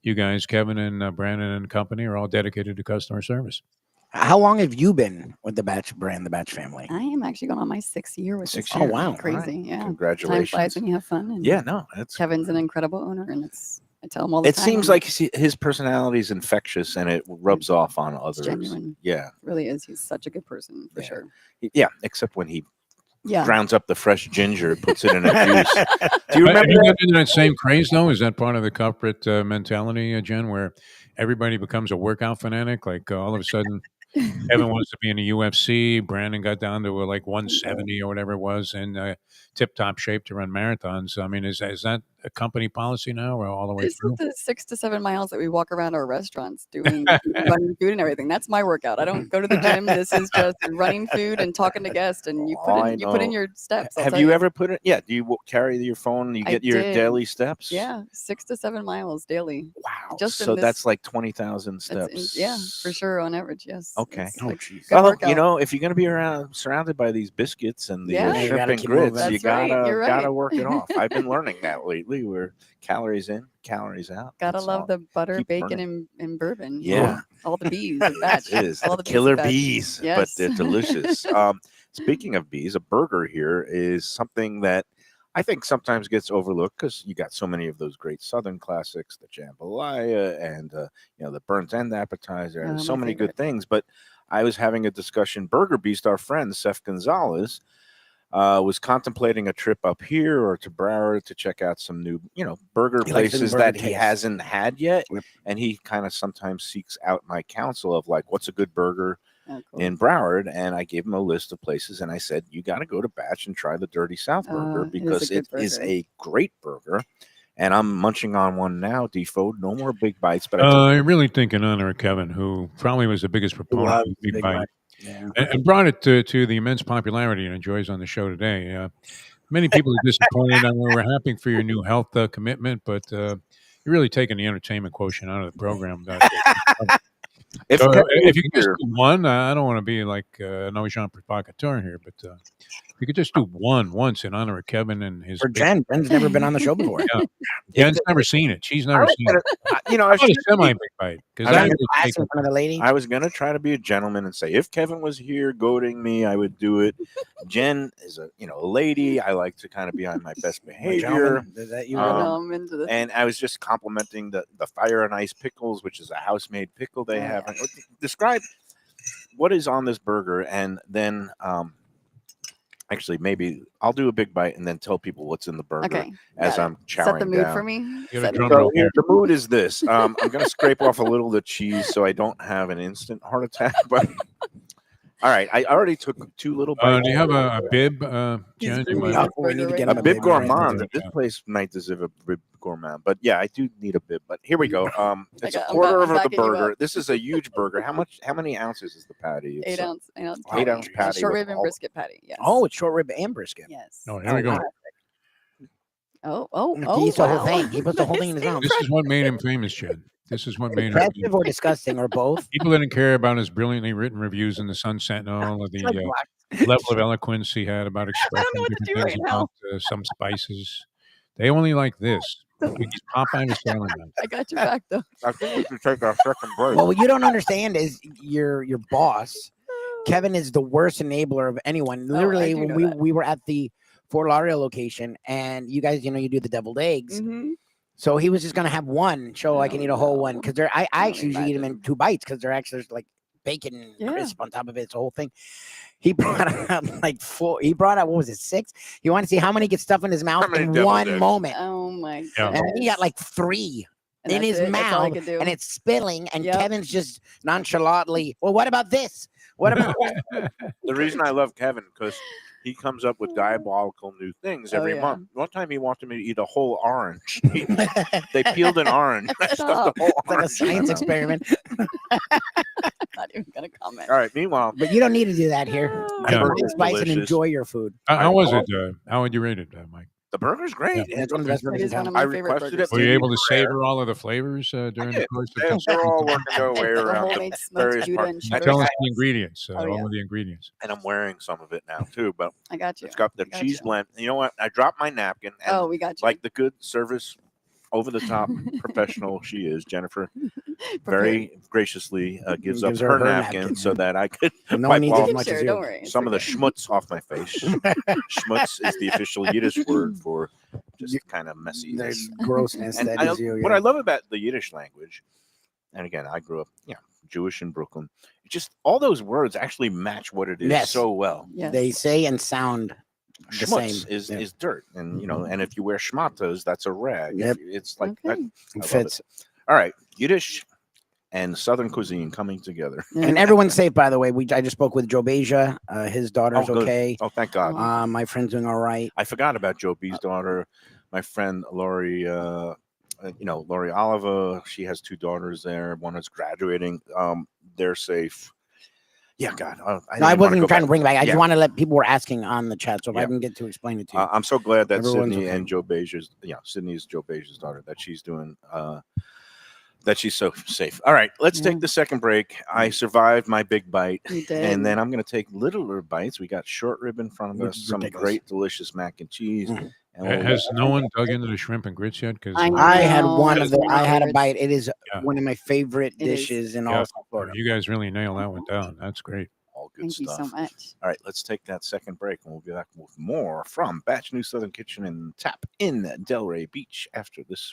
you guys, Kevin and Brandon and company, are all dedicated to customer service. How long have you been with the Batch brand, the Batch family? I am actually going on my 6th year with this. Oh, wow. Crazy. Right. Yeah. Congratulations. Time flies when you have fun. And Yeah, no, that's Kevin's an incredible owner, and I tell him all the it time. seems like his personality is infectious and it rubs off on others. genuine. Yeah. It really is. He's such a good person for Yeah. sure. Yeah, except when he Yeah. grounds up the fresh ginger, puts it in a juice. Do you Have remember you that? got into that same craze, though? Is that part of the corporate mentality, Jen, where everybody becomes a workout fanatic? Like all of a sudden, Evan wants to be in the UFC. Brandon got down to like 170 or whatever it was in tip-top shape to run marathons. I mean, is that a company policy now or all the way This through? is the 6 to 7 miles that we walk around our restaurants doing running food and everything. That's my workout. I don't go to the gym. This is just running food and talking to guests, and you put in your steps. I'll Have tell you ever put it? Yeah. Do you carry your phone? You I get your did. daily steps? Yeah, 6 to 7 miles daily. Wow. Just in so this- that's like 20,000 That's steps. yeah, for sure on average. Yes. Okay. It's Oh, like jeez. good Well, workout. you know, if you're going to be surrounded by these biscuits and the Yeah. You shrimp gotta and keep grits, moving. you That's right, gotta you're gotta right. work it off. I've been learning that lately. Where calories in, calories out. Gotta That's love all. the butter, Keep bacon, burning. and bourbon. Yeah. All the bees. The batch. It is All the killer batch. bees, but Yes. they're delicious. Speaking of bees, a burger here is something that I think sometimes gets overlooked because you got so many of those great Southern classics, the jambalaya and the burnt end appetizer, and Oh, so my many good favorite. things. But I was having a discussion. Burger Beast, our friend Seth Gonzalez, was contemplating a trip up here or to Broward to check out some new, burger He likes the places burger that he taste. hasn't had yet. Yep. And he kind of sometimes seeks out my counsel of like, what's a good burger Oh, cool. in Broward? And I gave him a list of places, and I said, you got to go to Batch and try the Dirty South burger It is a because good it is burger. a great burger. And I'm munching on one now, Defoe. No more big bites, but I really think in honor of Kevin, who probably was the biggest proponent loves of Big Big Bite, Bite. Yeah. and brought it to the immense popularity it enjoys on the show today. Many people are disappointed. I mean, we're happy for your new health commitment, but you're really taking the entertainment quotient out of the program. if, So, Kevin if was you could just here- do one, I don't want to be like no Jean provocateur here, but if you could just do one once in honor of Kevin and his. For Jen, Jen's never been on the show before. Yeah. Jen's never seen it. She's never seen it. I How was about a semi big bite? Because I I mean, would Ask take in front of the lady. I was gonna try to be a gentleman and say if Kevin was here goading me, I would do it. Jen is a lady. I like to kind of be on my best behavior. Gentlemen, is that you? I Um, know I'm into this. And I was just complimenting the fire and ice pickles, which is a house made pickle they have. Describe what is on this burger, and then actually maybe I'll do a big bite and then tell people what's in the burger Okay. as got it. I'm chowing Set the mood down. for me. Get a Set it- drum So roll here. the mood is this. I'm going to scrape off a little of the cheese so I don't have an instant heart attack. But all right, I already took 2 little bites. Do you have a bib, He's Jen? You really might- up we need to burger get right A him now. a bib bib gourmand. right This now. place might deserve a bib gourmand, but yeah, I do need a bib. But here we go. It's a I'm quarter of the backing you burger. up. This is a huge burger. How many ounces is the patty? It's 8 ounce. 8 ounce. 8 ounce patty. Short with rib and all- brisket patty. Yes. Oh, it's short rib and brisket. Yes. Oh, here we go. wow. Oh. He eats the whole wow. thing. He puts the whole thing in his mouth. This is what made him famous, Jen. This is what made him. Impressive or disgusting or both. People didn't care about his brilliantly written reviews in the Sun Sentinel or the Like black- level of eloquence he had about expressing know what to different do things right now. about some spices. They only like this. He's Popeye the Sailor Man. I got your back though. I think we should take our second break. Well, what you don't understand is your boss, Kevin, is the worst enabler of anyone. Oh, I Literally, do when know we, that. we were at the Fort Lauderdale location, and you guys, you do the deviled eggs. Mhm. So he was just gonna have one, so I can eat a whole one because I actually usually eat them in imagine. 2 bites because they're actually there's like bacon and Yeah. crisp on top of it. It's a whole thing. He brought out like 4. He brought out what was it 6? He wanted to see how many get stuff in his mouth many in deviled one eggs? moment, Oh my Yeah. god. and he got like 3 And in that's his it? That's all I mouth, could do. and it's spilling. And Yep. Kevin's just nonchalantly, well, what about this? What about? The reason I love Kevin because he comes up with diabolical new things Oh, every yeah. month. One time he wanted me to eat a whole orange. They peeled an orange. I stuffed Stop. the whole It's like a orange in my science mouth. experiment. not even gonna comment. All right. Meanwhile, But you don't need to do that here. my Yeah. burger's Spice and delicious. enjoy your food. How was it? How would you rate it, Mike? The burger's great. And it's one of the best It burgers in is one town. of my I favorite requested burgers. it. Were you able to Rare. savor all of the flavors during the did. course of They're, this? they're all working their way The around. homemade the smoked various Gouda parts. and You cheddar tell us sauce. the ingredients, Oh, yeah. all of the ingredients. And I'm wearing some of it now too. But I got you. it's got the I got cheese you. blend. You know what? I dropped my napkin. And Oh, we got you. like the good service, over the top professional she is, Jennifer very graciously gives up her napkin so that I could No wipe one needs off as can much share, as you. don't worry. It's some of the okay. schmutz off my face. Schmutz is the official Yiddish word for just kind of messy. There's grossness. And That I, is you. what yeah. I love about the Yiddish language, and again, I grew up, Jewish in Brooklyn. Just all those words actually match what it is Yes. so well. Yes. They say and sound the Schmutz same. is Yeah. is dirt, and and if you wear schmatos, that's a rag. Yep. It's like Okay. that. It I love fits. All right, Yiddish and Southern cuisine coming together. And everyone's safe, by the way. I just spoke with Joe Beja. His daughter's good. okay. Oh, thank God. My friend's doing all right. I forgot about Joe B's daughter. My friend Lori, Lori Oliver. She has two daughters there. One is graduating. They're safe. Yeah, God. No, I didn't wanna wasn't go trying to back. bring it back. I Yeah. just want to let people were asking on the chat. So if I Yeah. didn't get to explain it to you. I'm so glad that Everyone's Sydney okay. and Joe Beja's, Sydney is Joe Beja's daughter, that she's doing, that she's so safe. All right, let's Yeah. take the second break. I survived my big bite, You did. and then I'm going to take littler bites. We got short rib in front of Which us, is some ridiculous. great, delicious mac and cheese. Mm. And we'll- Has no one dug into the shrimp and grits yet? Because I had No, one of it's the. one of I my had a favorites. bite. It is Yeah. one of my favorite It is. dishes in Yeah. all of South Florida. you guys really nail that one down. That's great. all good Thank stuff. you so much. All right, let's take that second break, and we'll be back with more from Batch New Southern Kitchen and Tap in Delray Beach after this.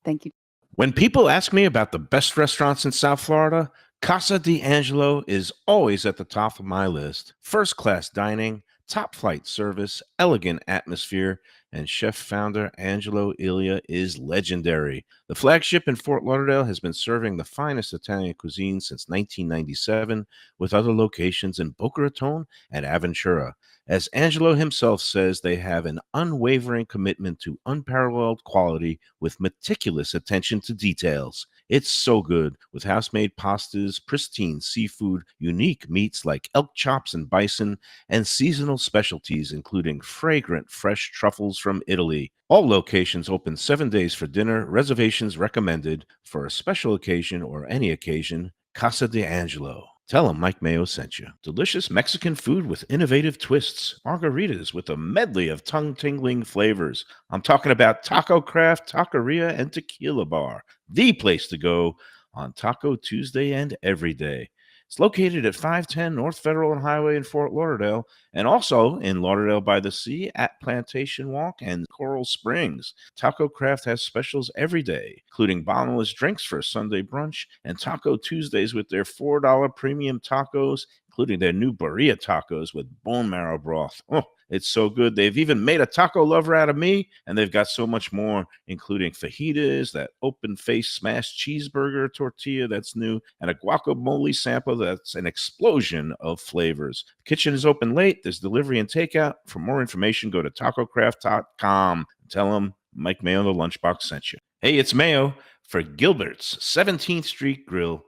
Thank you. When people ask me about the best restaurants in South Florida, Casa D'Angelo is always at the top of my list. First-class dining, top-flight service, elegant atmosphere, and chef-founder Angelo Ilia is legendary. The flagship in Fort Lauderdale has been serving the finest Italian cuisine since 1997, with other locations in Boca Raton and Aventura. As Angelo himself says, they have an unwavering commitment to unparalleled quality with meticulous attention to details. It's so good, with house-made pastas, pristine seafood, unique meats like elk chops and bison, and seasonal specialties including fragrant fresh truffles from Italy. All locations open 7 days for dinner. Reservations recommended. For a special occasion or any occasion, Casa D'Angelo. Tell them Mike Mayo sent you. Delicious Mexican food with innovative twists. Margaritas with a medley of tongue-tingling flavors. I'm talking about Taco Craft, Taqueria, and Tequila Bar. The place to go on Taco Tuesday and every day. It's located at 510 North Federal and Highway in Fort Lauderdale, and also in Lauderdale by the Sea at Plantation Walk and Coral Springs. Taco Craft has specials every day, including bottomless drinks for a Sunday brunch and Taco Tuesdays with their $4 premium tacos, including their new burrito tacos with bone marrow broth. Oh, it's so good. They've even made a taco lover out of me, and they've got so much more, including fajitas, that open-faced smashed cheeseburger tortilla that's new, and a guacamole sample that's an explosion of flavors. The kitchen is open late. There's delivery and takeout. For more information, go to tacocraft.com. Tell them Mike Mayo, the Lunchbox, sent you. Hey, it's Mayo for Gilbert's 17th Street Grill.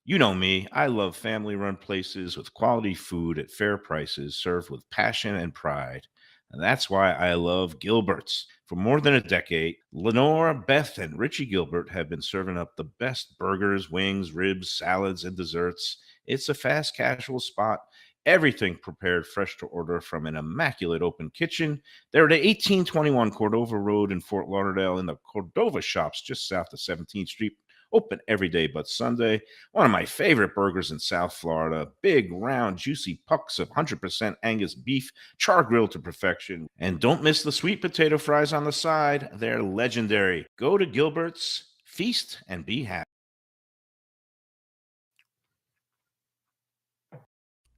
You know me, I love family-run places with quality food at fair prices served with passion and pride. And that's why I love Gilbert's. For more than a decade, Lenore, Beth, and Richie Gilbert have been serving up the best burgers, wings, ribs, salads, and desserts. It's a fast casual spot. Everything prepared fresh to order from an immaculate open kitchen. They're at 1821 Cordova Road in Fort Lauderdale in the Cordova Shops just south of 17th Street. Open every day but Sunday. One of my favorite burgers in South Florida. Big, round, juicy pucks of 100% Angus beef, char grilled to perfection. And don't miss the sweet potato fries on the side. They're legendary. Go to Gilbert's, feast, and be happy.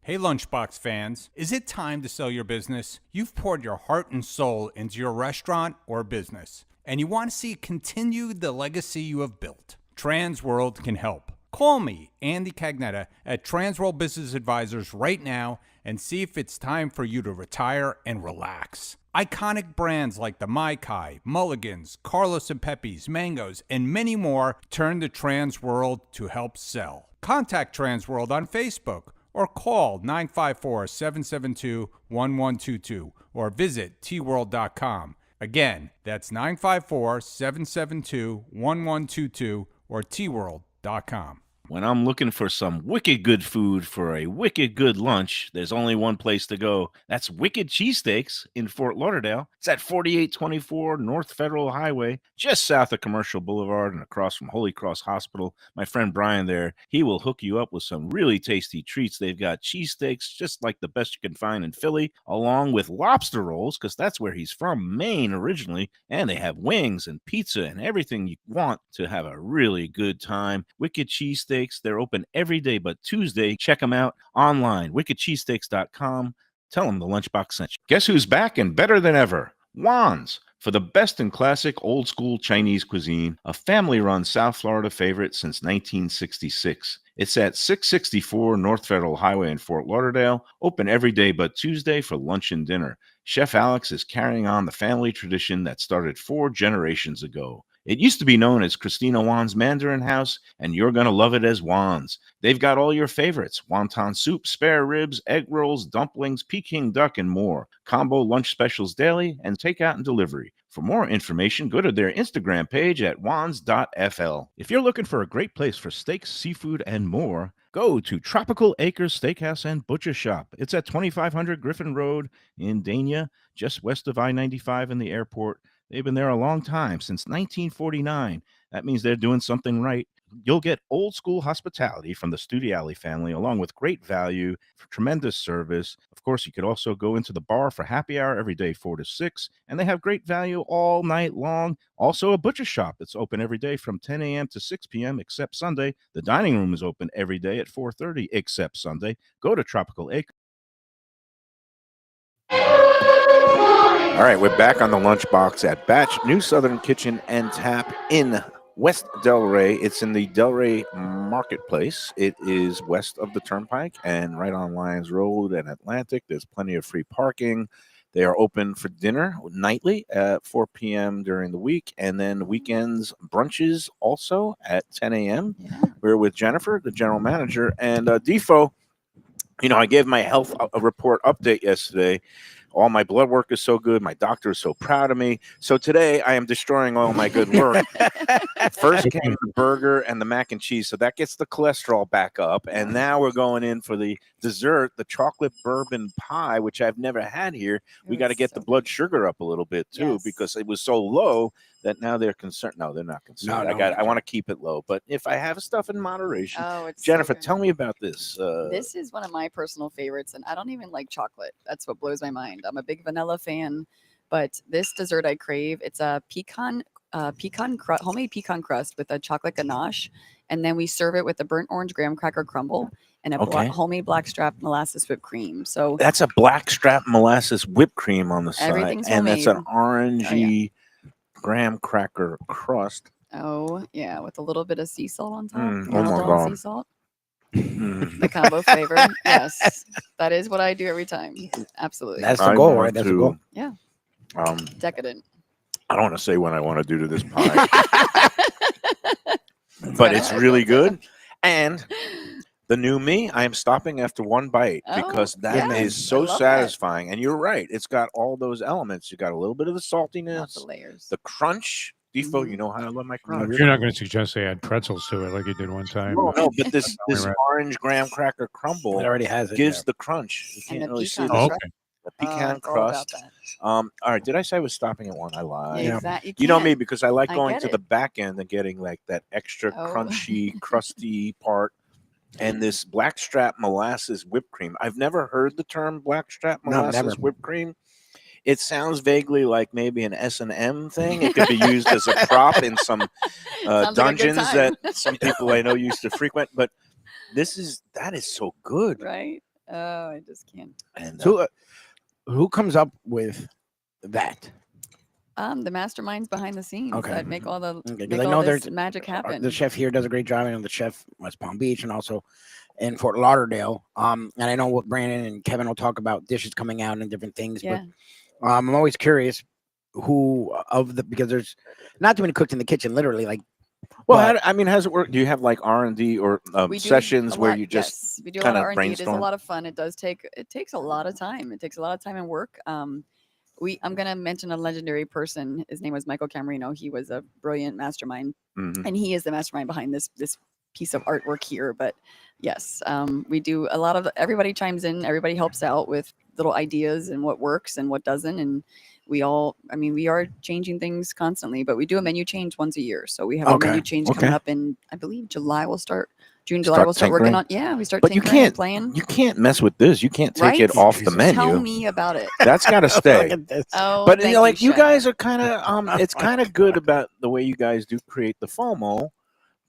Hey Lunchbox fans, is it time to sell your business? You've poured your heart and soul into your restaurant or business, and you want to see it continue the legacy you have built. Transworld can help. Call me, Andy Cagnetta, at Transworld Business Advisors right now and see if it's time for you to retire and relax. Iconic brands like the Mai Kai, Mulligans, Carlos and Pepe's, Mangoes, and many more turn to Transworld to help sell. Contact Transworld on Facebook or call 954-772-1122 or visit tworld.com. Again, that's 954-772-1122 or tworld.com. When I'm looking for some wicked good food for a wicked good lunch, there's only one place to go. That's Wicked Cheesesteaks in Fort Lauderdale. It's at 4824 North Federal Highway, just south of Commercial Boulevard and across from Holy Cross Hospital. My friend Brian there, he will hook you up with some really tasty treats. They've got cheesesteaks just like the best you can find in Philly, along with lobster rolls, because that's where he's from, Maine originally. And they have wings and pizza and everything you want to have a really good time. Wicked Cheesesteaks. They're open every day but Tuesday. Check them out online, wickedcheesesteaks.com. Tell them the Lunchbox sent you. Guess who's back and better than ever? Juan's. For the best in classic old school Chinese cuisine, a family-run South Florida favorite since 1966. It's at 664 North Federal Highway in Fort Lauderdale, open every day but Tuesday for lunch and dinner. Chef Alex is carrying on the family tradition that started 4 generations ago. It used to be known as Christina Juan's Mandarin House, and you're going to love it as Juan's. They've got all your favorites: wonton soup, spare ribs, egg rolls, dumplings, Peking duck, and more. Combo lunch specials daily and takeout and delivery. For more information, go to their Instagram page at wans.fl. If you're looking for a great place for steaks, seafood, and more, go to Tropical Acres Steakhouse and Butcher Shop. It's at 2500 Griffin Road in Dania, just west of I-95 and the airport. They've been there a long time, since 1949. That means they're doing something right. You'll get old school hospitality from the Studiali family, along with great value, tremendous service. Of course, you could also go into the bar for happy hour every day, 4 to 6, and they have great value all night long. Also, a butcher shop that's open every day from 10 a.m. to 6 p.m. except Sunday. The dining room is open every day at 4:30 except Sunday. Go to Tropical Acres. All right, we're back on the Lunchbox at Batch New Southern Kitchen and Tap in West Delray. It's in the Delray Marketplace. It is west of the Turnpike and right on Lyons Road and Atlantic. There's plenty of free parking. They are open for dinner nightly at 4 p.m. during the week, and then weekends brunches also at 10 a.m. Yeah. We're with Jennifer, the general manager, and Defo. You know, I gave my health report update yesterday. All my blood work is so good. My doctor is so proud of me. So today I am destroying all my good work. First came the burger and the mac and cheese. So that gets the cholesterol back up. And now we're going in for the dessert, the chocolate bourbon pie, which I've never had here. We got to get the blood sugar up a little bit too, because it was so low that now they're concerned. No, they're not concerned. I want to keep it low. But if I have stuff in moderation, Jennifer, tell me about this. This is one of my personal favorites, and I don't even like chocolate. That's what blows my mind. I'm a big vanilla fan, but this dessert I crave. It's a homemade pecan crust with a chocolate ganache, and then we serve it with a burnt orange graham cracker crumble and a homemade blackstrap molasses whipped cream. So that's a blackstrap molasses whipped cream on the side, everything's and homemade. that's an orangey graham cracker crust. Oh yeah, with a little bit of sea salt on top. Oh my God. Sea salt. The combo flavor. Yes, that is what I do every time. Absolutely. That's the goal, right? That's the goal. Yeah. Decadent. I don't want to say what I want to do to this pie, but it's really good. And the new me, I am stopping after one bite because that is so satisfying. That. And you're right. It's got all those elements. You got a little bit of the saltiness, the layers, the crunch. Defo, you know how I love my crunch. You're not going to suggest they add pretzels to it like you did one time. No, but this orange graham cracker crumble it already has it, gives the crunch. You can't really see the pecan crust. All right, did I say I was stopping at one? I lied. Yeah, exactly. You know me, because I like going to the back end and getting like that extra crunchy, crusty part. And this blackstrap molasses whipped cream. I've never heard the term blackstrap molasses whipped cream. It sounds vaguely like maybe an S&M thing. It could be used as a prop in some dungeons that some people I know used to frequent. But that is so good, right? Oh, I just can't. And so, who comes up with that? The masterminds behind the scenes Okay. that make all the Okay, 'cause make I all know this there's magic happen. the chef here does a great job. I know the chef West Palm Beach and also in Fort Lauderdale. And I know what Brandon and Kevin will talk about dishes coming out and different things. Yeah. But I'm always curious who of the because there's not too many cooks in the kitchen, literally. Like, Well, but- how does it work? Do you have like R&D or We do sessions a where lot- you just yes, we do a kind lot of of R&D. It is a brainstorm? lot of fun. It takes a lot of time. It takes a lot of time and work. I'm gonna mention a legendary person. His name was Michael Camerino. He was a brilliant mastermind, Mhm. and he is the mastermind behind this piece of artwork here. But yes, we do a lot of. Everybody chimes in. Everybody helps out with little ideas and what works and what doesn't. And we all, we are changing things constantly. But we do a menu change once a year. So we have a Okay, menu change okay. coming up in, I believe, July. We'll start. June, July. Start We'll start tinkering? working on. Yeah, we start. But you tinkering and can't playing. you can't mess with this. You can't take Right? it off the Jesus. menu. Tell me about it. That's got to Look stay. at this. Oh, But thank like you Chef. guys are kind of it's kind of good about the way you guys do create the FOMO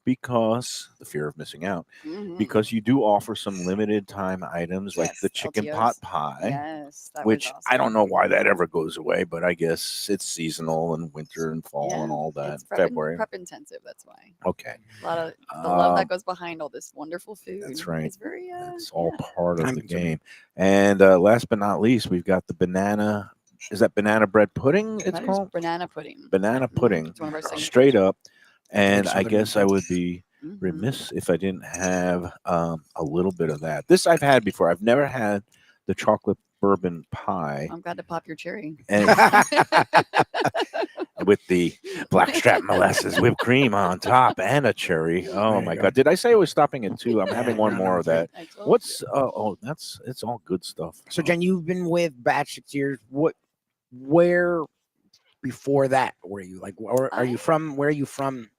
because the fear of missing out Mhm. because you do offer some limited time items like Yes, the chicken LTOs. pot pie. Yes, that was Which I don't awesome. know why that ever goes away, but I guess it's seasonal and winter and fall and Yeah, all that. It's prep, February. prep intensive. That's why. Okay. A lot of the love Um, that goes behind all this wonderful food. that's right. It's very. It's all yeah. part of I'm the concerned. game. And last but not least, we've got the banana. Is that banana bread pudding? It's That is called banana pudding. banana Mhm. pudding, It's one of our signatures. straight up. And Looks I so good. guess I would be Mhm. remiss if I didn't have a little bit of that. This I've had before. I've never had the chocolate bourbon pie I'm glad to pop your cherry. and with the blackstrap molasses whipped cream on top and a cherry. Oh There my you go. God! Did I say I was stopping at 2? I'm having one No, more of that. I told What's you. it's all good stuff. So Jen, you've been with Batch 6 years. Where before that were you? Like, or are you from? Where are you from?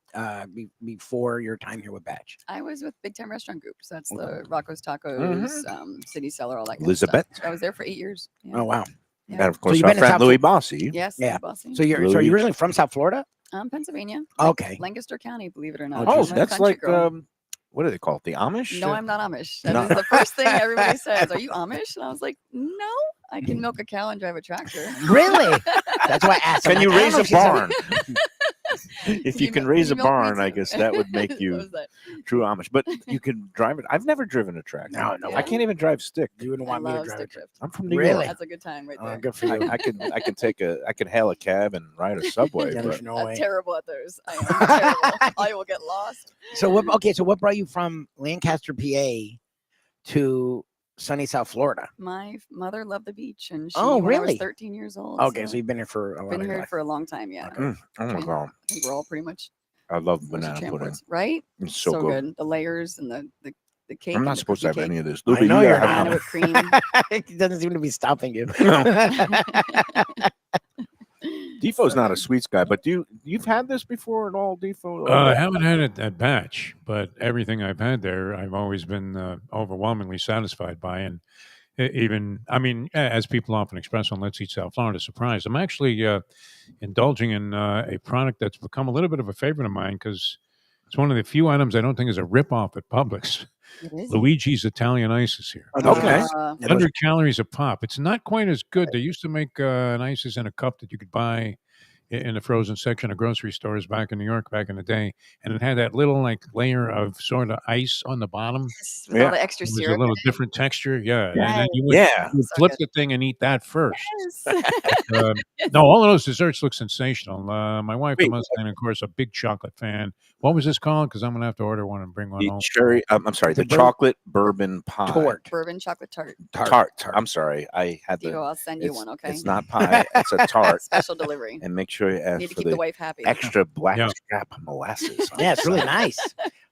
Before your time here with Batch. I was with Big Time Restaurant Group. So that's Okay. the Rocco's Tacos, City Cellar, all that. Kind Elizabeth. Of stuff. I was there for 8 years. Yeah. Oh wow. Yeah. And of course, you've our been in friend South Louis Flo- Bossy. Yes. Yeah. Bossy. So you're Louis. originally from South Florida? Pennsylvania. Okay. Lancaster County, believe it or not. Oh, Oh, I'm a that's country like girl. what do they call it? The Amish? No, I'm not Amish. That No. is the first thing everybody says. Are you Amish? And I was like, no, I can milk a cow and drive a tractor. Really? That's why I asked. I'm Can you like, I raise don't know a if she's barn? If you can raise a milk me barn, I too? guess that would make What you was that? true Amish. But you can drive it. I've never driven a tractor. No, Yeah. I can't even drive stick. You wouldn't I want me to love drive stick it. shift. I'm from New Really? York. That's a good time right Oh, there. good for you. I can hail a cab and ride a subway. Yeah, but there's no I'm way. terrible at those. I am terrible. I will get lost. So what? Okay, so what brought you from Lancaster, PA, to sunny South Florida? My mother loved the beach, and she, Oh, when I was really? 13 years old. Okay, so you've been here for a lot been of your here life. for a long time. Yeah, Okay. oh my Okay. God, I think we're all pretty much I love mostly banana pudding. transports, right? It's so, good. The layers and the cake. I'm and not the supposed to have cookie any cake. of this. I Lubie, know you you're gotta Banana have whipped none. cream. It doesn't seem to be stopping you. Defoe's not a sweets guy, but you've had this before at all, Defo? I haven't had it at Batch, but everything I've had there, I've always been overwhelmingly satisfied by. And even, as people often express on Let's Eat South Florida, surprise, I'm actually indulging in a product that's become a little bit of a favorite of mine because it's one of the few items I don't think is a ripoff at Publix. It is. Luigi's Italian ices here. Okay. 100 calories a pop. It's not quite as good. They used to make an ices in a cup that you could buy in the frozen section of grocery stores back in New York back in the day, and it had that little like layer of sort of ice on the bottom. Yes, with Yeah. all the extra It was a syrup. little different texture, yeah. And then Yes. you would, Yeah. you would So flip good. the thing and eat that first. Yes. No, all of those desserts look sensational. My wife, the Wait, Mustang, of course, a big chocolate fan. What was this called? Because I'm gonna have to order one and bring one The home. cherry. I'm sorry. The The chocolate bourbon pie. Tort. Bourbon chocolate tart. Tart. I'm sorry. I had the. Diego, I'll send you It's, one, okay? it's not pie. It's a tart. Special delivery. And make sure you ask Need to for keep the the wife happy. extra black Yeah. strap molasses. on Yeah, the it's really side. nice.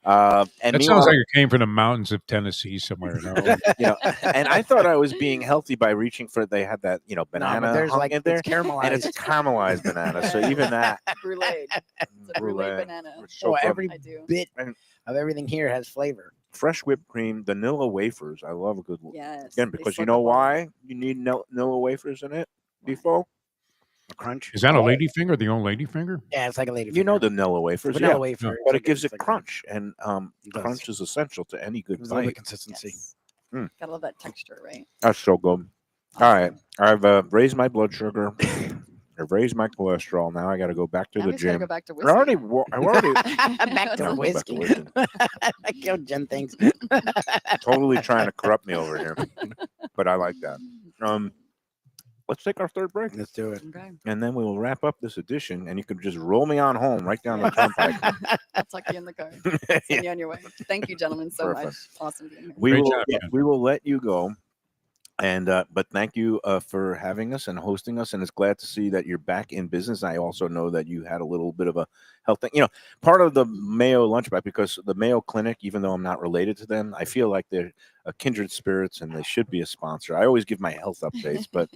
And That meanwhile, sounds like it came from the mountains of Tennessee somewhere. No? and I thought I was being healthy by reaching for. They had that No, banana but there's hung like in there, it's caramelized. and it's a caramelized banana. So even that, Brulee. It's a brulee Brulee. banana. was so good. every I do. bit And- of everything here has flavor. Fresh whipped cream, vanilla wafers. I love a good one. Yes. Again, they because you soak know up all- why you need vanilla wafers in it, Default? A crunch. Is that a lady finger? The old lady finger? Yeah, it's like a lady. You know finger. the vanilla wafers, vanilla yeah. wafer, But it's it gives it's it crunch, and It does. crunch is essential to any good There's a little bit bite. consistency. Yes. Mm. Gotta love that texture, right? That's so good. All right, I've raised my blood sugar, I've raised my cholesterol. Now I got to go back to Now the we just gotta gym. go back to I whiskey. already, I already Back to gotta go back whiskey. whiskey. Like how Jen thinks. Totally trying to corrupt me over here, but I like that. Let's take our third break, Let's do it. Okay. and then we will wrap up this edition. And you can just roll me on home, right down the turnpike. I'll tuck you in the car. Send you on your way. Thank you, gentlemen, so Perfect. much. Awesome being here. We Great will, job, yeah, Jen. we will let you go. And but thank you for having us and hosting us, and it's glad to see that you're back in business. I also know that you had a little bit of a health thing. Part of the Mayo Lunchbox, because the Mayo Clinic, even though I'm not related to them, I feel like they're a kindred spirits and they should be a sponsor. I always give my health updates, but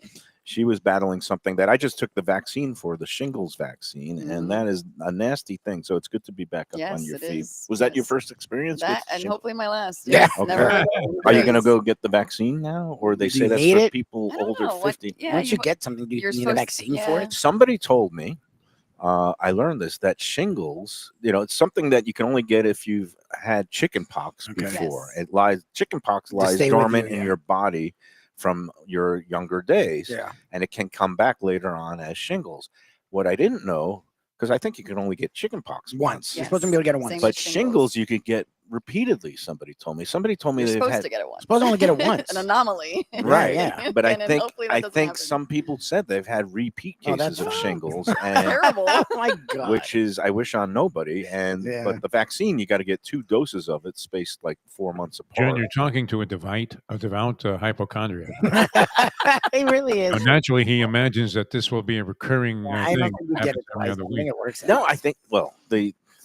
she was battling something that I just took the vaccine for, the shingles vaccine, and that is a nasty thing. So it's good to be back up on Yes, your it feet. is. Was that your Yes. first experience with That and shingles? hopefully my last. Yeah. Yes, Okay. never. Are you going to Please. go get the vaccine now, or they Do say you that's need for it? people I don't older know. What, 50? yeah, Once you get something, do you you're need a supposed- vaccine for yeah. it? Somebody told me, I learned this, that shingles, it's something that you can only get if you've had chicken pox Okay. before. Yes. Chicken pox To lies stay with dormant you, in yeah. your body from your younger days, Yeah. and it can come back later on as shingles. What I didn't know, because I think you can only get chicken pox Once. You're Yes. supposed to be able to get it Same once. with but shingles you could get repeatedly. Somebody told me You're they've supposed had to get it once. Supposed to only get it once. An anomaly. right, Yeah. but I And then think hopefully that doesn't happen. some people said they've had repeat Oh, that's cases of fine. shingles, and Terrible. Oh my God. which is I wish on nobody. And Yeah. but the vaccine, you got to get 2 doses of it, spaced like 4 months Jen, apart. you're talking to a devout hypochondriac. He really is. Naturally, he imagines that this will be a recurring I thing. don't think you get happens it every twice. other I week. think it works. No, I think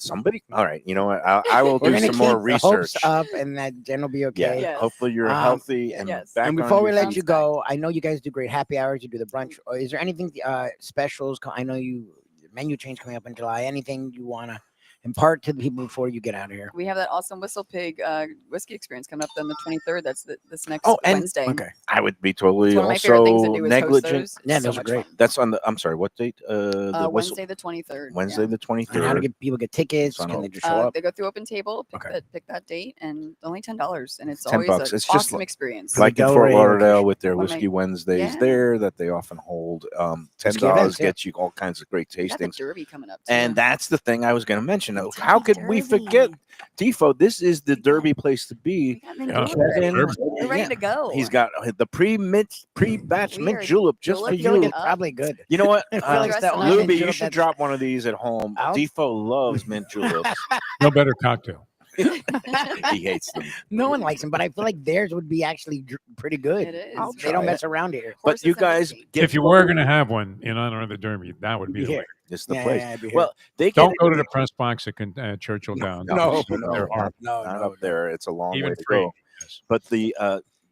somebody. All right, you know what? I will We're do gonna some more keep the hopes research. up, and that Jen will be Yeah, okay. Yes. hopefully you're Um, healthy and yes. back And on before we your let Sounds you feet. go, I know you guys do great happy hours. You do the brunch. Is there anything specials? I know you menu change coming up in July. Anything you want to impart to the people before you get out of here? We have that awesome Whistle Pig whiskey experience coming up on the 23rd. That's this next and- Wednesday. Okay. I would be totally It's one of my favorite things to also do is host negligent. those. It's Yeah, so those are much great. fun. That's on the. I'm sorry, what date? The Wednesday the 23rd. Wednesday the And how to 23rd. get people get tickets? So I Can know- they just show up? They go through open table, Okay. pick that date, and only $10, and it's $10. always an It's just awesome like- experience. Like in Delray Fort Lauderdale location. with their One of my- Whiskey Wednesdays Yeah. there that they often hold. Whiskey $10 events, yeah. gets you all kinds of great We got the tastings. Derby coming up too. And that's the thing I was going to mention. The How Derby. could we forget Tifo? This is the Derby place to we be. got mint Yeah. julep. Kevin, We're ready to go. He's got the pre-batch We mint are julep just for julep I feel like you. it's probably good. You know what? I feel like dressing that up. lemon Lubie, you julep, should that's- drop one of these at home. I'll- Tifo loves mint juleps. No better cocktail. He hates them. No one likes them, but I feel like theirs would be actually pretty good. It is. They try don't it. mess around here. But Horses you and guys whiskey. get If you were going to have one in honor of the Derby, that would be the Yeah. way. it's the Yeah, place. yeah, I'd be here. Well, they Don't get go to the press box at Churchill Downs. no, They're no, horrible. no, not no, up there. It's a long Even way to free. go. Yes. But the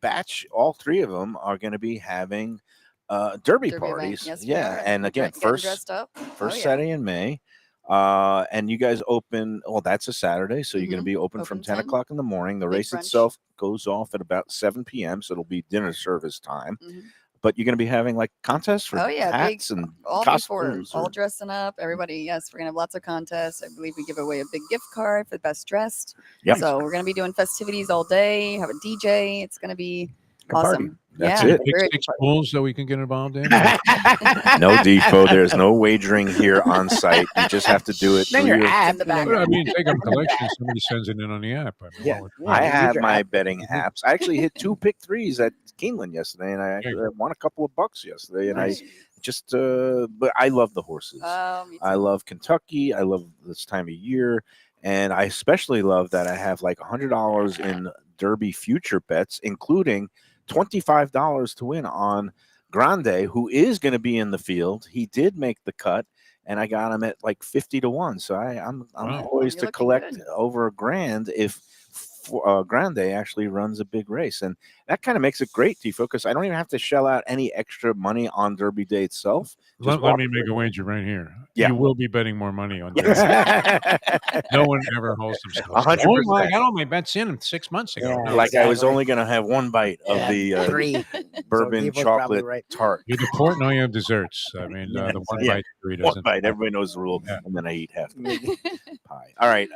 batch, all 3 of them are going to be having derby Derby event. parties. Yes, we Yeah, are. and We're again, getting first dressed up. first yeah. Saturday in May. And you guys open. Well, that's a Saturday, so you're going to be open from Open 10 10. o'clock in the morning. The Big race brunch. itself goes off at about 7 p.m., so it'll be dinner service time. Mhm. But you're going to be having like contests for Oh, yeah, big- hats and all before, costumes. all dressing up. Everybody, yes, we're gonna have lots of contests. I believe we give away a big gift card for the best dressed. Yep. So we're gonna be doing festivities all day. Have a DJ. It's gonna be Good party. awesome. That's yeah, it. Pick very 6 pools so we can get involved in. No defo. There's no wagering here on site. You just have to do it. Then through your your- app. in the and then- Well, I mean, take up collection. Somebody sends it in on the app. I mean, Yeah. what Yeah, I use have your my app. betting apps. I actually hit 2 pick 3s at Keeneland yesterday, and I actually won a couple of bucks yesterday. And Nice. I just, but I love the horses. me I too. love Kentucky. I love this time of year. And I especially love that I have like $100 in Derby future bets, including $25 to win on Grande, who is going to be in the field. He did make the cut, and I got him at like 50 to 1. So I'm Wow. poised You're to looking collect good. over $1,000 if Grande actually runs a big race. And that kind of makes it great, Tifo, because I don't even have to shell out any extra money on Derby Day itself. Just Let walk me make through. a wager right here. Yeah. You will be betting more money on Derby. No one ever holds themselves. 100%. Oh, I got all my bets in 6 months ago. Yeah. No, Like I was Exactly. only going to have 1 bite of Yeah, the 3. bourbon Devo's probably chocolate right. tart. you have port, now you have desserts. I mean, Yeah, the one yeah. bite theory 1 doesn't. bite. Everybody knows the rule. Yeah. And then I eat half the pie. All right.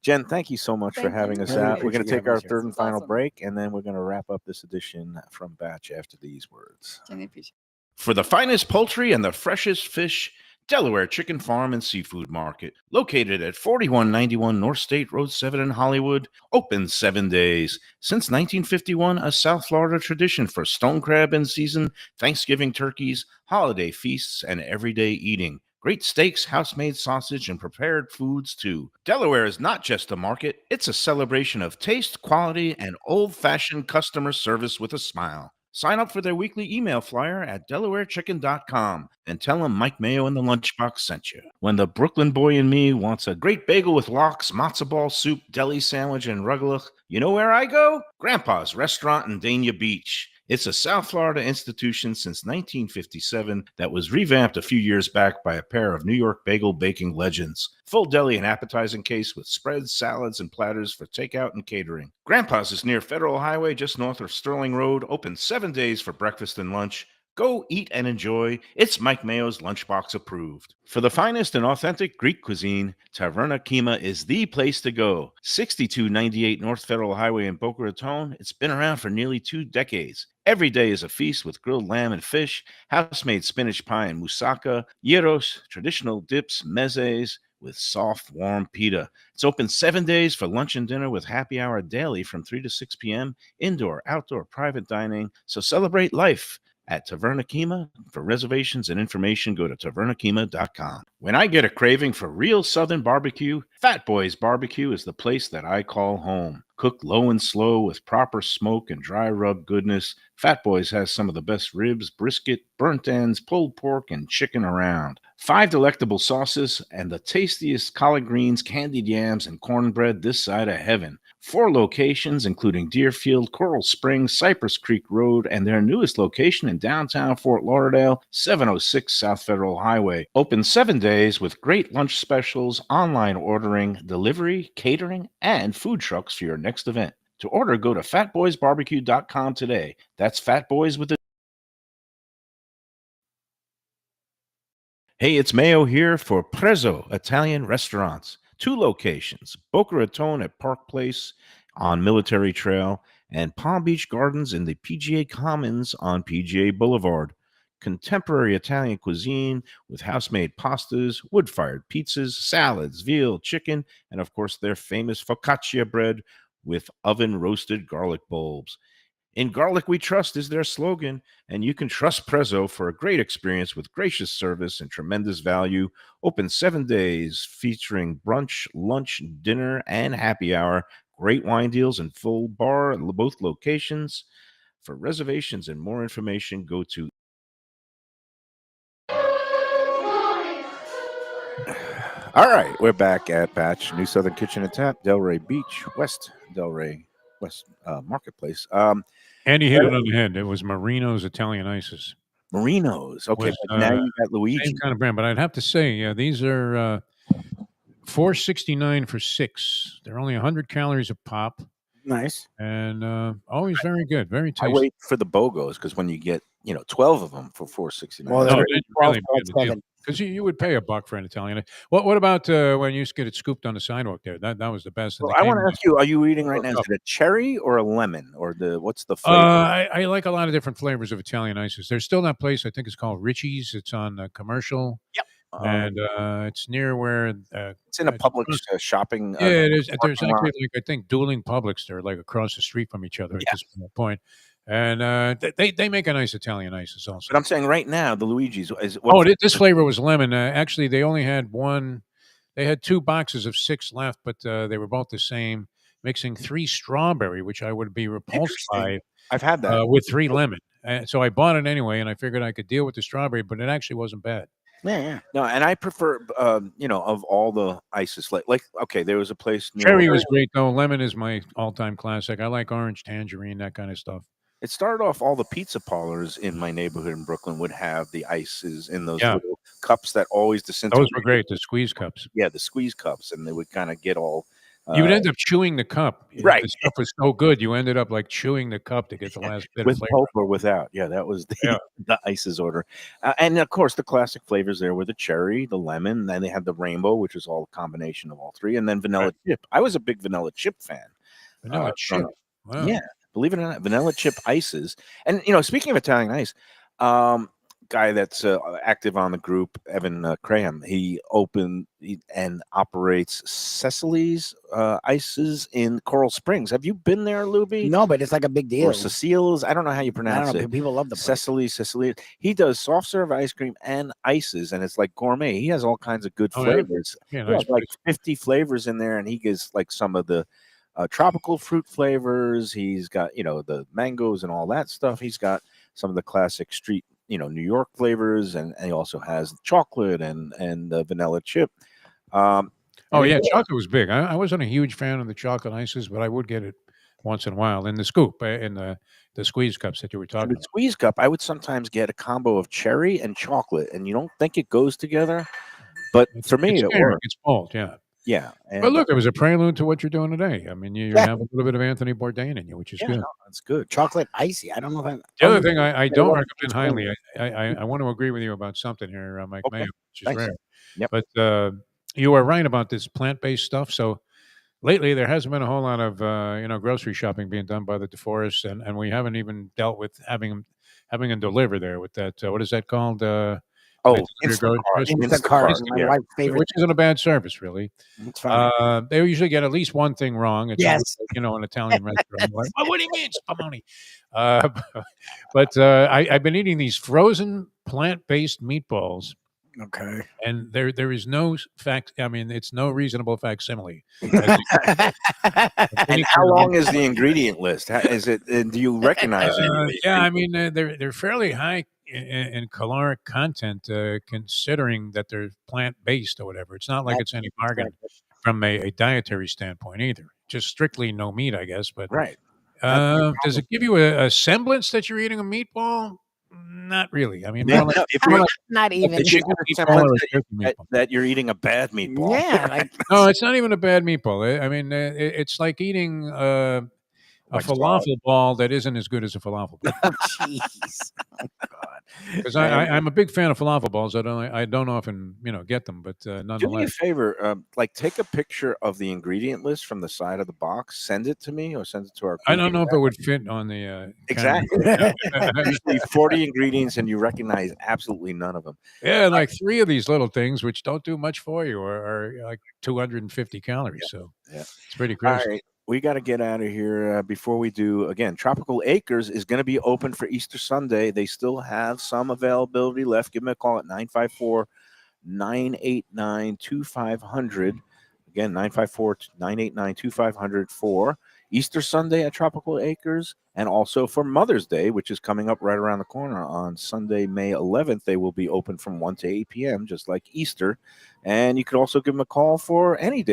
Jen, thank you so much for Thank having you. us Really out. We're going appreciate to you take having our us here. third and This is final awesome. break, and then we're going to wrap up this edition from Batch after these words. Jenny, appreciate For the finest poultry and the freshest fish, Delaware Chicken Farm and Seafood Market, located at 4191 North State Road 7 in Hollywood, open 7 days. Since 1951, a South Florida tradition for stone crab in season, Thanksgiving turkeys, holiday feasts, and everyday eating. Great steaks, house-made sausage, and prepared foods, too. Delaware is not just a market, it's a celebration of taste, quality, and old-fashioned customer service with a smile. Sign up for their weekly email flyer at DelawareChicken.com and tell them Mike Mayo and the Lunchbox sent you. When the Brooklyn boy in me wants a great bagel with lox, matzo ball soup, deli sandwich, and rugelach, you know where I go? Grandpa's Restaurant in Dania Beach. It's a South Florida institution since 1957 that was revamped a few years back by a pair of New York bagel baking legends. Full deli and appetizing case with spreads, salads, and platters for takeout and catering. Grandpa's is near Federal Highway just north of Sterling Road, open 7 days for breakfast and lunch. Go eat and enjoy. It's Mike Mayo's Lunchbox approved. For the finest and authentic Greek cuisine, Taverna Kima is the place to go. 6298 North Federal Highway in Boca Raton. It's been around for nearly 2 decades. Every day is a feast with grilled lamb and fish, house-made spinach pie and moussaka, gyros, traditional dips, mezes, with soft, warm pita. It's open 7 days for lunch and dinner with happy hour daily from 3 to 6 p.m., indoor, outdoor, private dining. So celebrate life at Taverna Kima. For reservations and information, go to tavernakima.com. When I get a craving for real Southern barbecue, Fat Boys Barbecue is the place that I call home. Cooked low and slow with proper smoke and dry rub goodness, Fat Boys has some of the best ribs, brisket, burnt ends, pulled pork, and chicken around. 5 delectable sauces and the tastiest collard greens, candied yams, and cornbread this side of heaven. 4 locations, including Deerfield, Coral Springs, Cypress Creek Road, and their newest location in downtown Fort Lauderdale, 706 South Federal Highway. Open 7 days with great lunch specials, online ordering, delivery, catering, and food trucks for your next event. To order, go to fatboysbarbecue.com today. That's Fat Boys with a... Hey, it's Mayo here for Prezzo Italian Restaurants. 2 locations, Boca Raton at Park Place on Military Trail and Palm Beach Gardens in the PGA Commons on PGA Boulevard. Contemporary Italian cuisine with house-made pastas, wood-fired pizzas, salads, veal, chicken, and of course their famous focaccia bread with oven-roasted garlic bulbs. In Garlic We Trust is their slogan, and you can trust Prezzo for a great experience with gracious service and tremendous value. Open 7 days featuring brunch, lunch, dinner, and happy hour. Great wine deals and full bar at both locations. For reservations and more information, go to... All right, we're back at Batch, New Southern Kitchen and Tap, Delray Beach, West Delray, West Marketplace. And he hit it on the head. It was Marino's Italian Ices. Marino's. Okay, Was, but now you got Luigi. Same kind of brand, but I'd have to say, yeah, these are $4.69 for 6. They're only 100 calories a pop, Nice. and always very good, very I tasty. wait for the BOGOs because when you get 12 of them for $4.69. Well, No, they're it's really $12.7. bad because you would pay $1 for an Italian. What about when you used to get it scooped on the sidewalk there? That was the best. And Well, they I came want to in ask you: are you eating right little now? Is cup. it a cherry or a lemon, or what's the flavor? I like a lot of different flavors of Italian ices. There's still that place. I think it's called Richie's. It's on Commercial. Yep. And it's near where It's in a public shopping. Yeah, it is. There's parking lot. actually I think dueling Publix. They're like across the street from each other at this point, and they make a nice Italian ices also. But I'm saying right now, the Luigi's is. This flavor was lemon. Actually, they only had one. They had 2 boxes of 6 left, but they were both the same. Mixing 3 strawberry, which I would be repulsed by. I've had that with 3 lemon. So I bought it anyway, and I figured I could deal with the strawberry, but it actually wasn't bad. Yeah. No, and I prefer, of all the ices, like okay, there was a place near Cherry was great though. Lemon is my all-time classic. I like orange, tangerine, that kind of stuff. It started off all the pizza parlors in my neighborhood in Brooklyn would have the ices in those little cups that always disintegrate. Those were great, the squeeze cups. Yeah, the squeeze cups, and they would kind of get all. You would end up chewing the cup. Right. The stuff was so good, you ended up like chewing the cup to get the last bit with of flavor. pulp or without. Yeah, that was the ices order. And of course, the classic flavors there were the cherry, the lemon, then they had the rainbow, which was all a combination of all 3, and then vanilla chip. I was a big vanilla chip fan. Vanilla chip. Wow. Yeah, believe it or not, vanilla chip ices. And speaking of Italian ice, guy that's active on the group, Evan Graham. He and operates Cecily's Ices in Coral Springs. Have you been there, Lubie? No, but it's like a big deal. Or Cecile's? I don't know how you I pronounce don't know. it. People love the place. Cecily. He does soft serve ice cream and ices, and it's like gourmet. He has all kinds of good Oh, yeah? flavors. Yeah, He nice has like place. 50 flavors in there, and he gives like some of the tropical fruit flavors. He's got, the mangoes and all that stuff. He's got some of the classic street, New York flavors, and he also has chocolate and vanilla chip. Oh, yeah, chocolate was big. I wasn't a huge fan of the chocolate ices, but I would get it once in a while in the scoop, in the squeeze cups that you were In talking the about. squeeze cup, I would sometimes get a combo of cherry and chocolate, and you don't think it goes together, but for me, It's it scary. worked. It's bold, yeah. Yeah, But and look, it was a prelude to what you're doing today. I mean, you Yeah. have a little bit of Anthony Bourdain in you, which is yeah, good. no, that's good. Chocolate icy. I don't know if The other thing I don't love recommend highly, I want to agree with you about something here, Mike Okay, Mayo, which is thanks. rare. Yep. But you are right about this plant-based stuff. So lately, there hasn't been a whole lot of grocery shopping being done by the DeForest, and we haven't even dealt with having them deliver there with that. What is that called? Oh, They deliver Instacart. groceries, Instacart is my Yeah. wife's favorite. which isn't a bad service, really. It's fine. They usually get at least one thing wrong. It's Yes. always, an Italian restaurant. Like, "Well, what do you mean, spumoni?" But I've been eating these frozen plant-based meatballs, Okay. and there is no fact. I mean, it's no reasonable facsimile. As And how long is the ingredient list? Is it? And do you recognize it? Yeah, I mean, they're fairly high in caloric content, considering that they're plant-based or whatever. It's not like it's any bargain from a dietary standpoint either. Just strictly no meat, I guess. But Right. does it give you a semblance that you're eating a meatball? Not really. I mean, Yeah, more like, no, if you're Not even. if you get a meatball semblance or a turkey that, meatball. that you're eating a bad meatball. Yeah. Like, No, it's not even a bad meatball. I mean, it's like eating a Like falafel ball that isn't as good as a falafel ball. oh, jeez. Oh, God. Because I'm a big fan of falafel balls. I don't often get them, but Do me a nonetheless. favor, like take a picture of the ingredient list from the side of the box, send it to me, or send it to our. I don't group. know if it would fit on the Exactly. camera. Usually 40 ingredients, and you recognize absolutely none of them. Yeah, like 3 of these little things, which don't do much for you, are like 250 calories. So Yeah. it's pretty All crazy. right, we got to get out of here before we do. Again, Tropical Acres is going to be open for Easter Sunday. They still have some availability left. Give me a call at 954-989-2500. Again, 954-989-2500 for Easter Sunday at Tropical Acres, and also for Mother's Day, which is coming up right around the corner on Sunday, May 11th. They will be open from 1 to 8 p.m., just like Easter. And you could also give them a call for any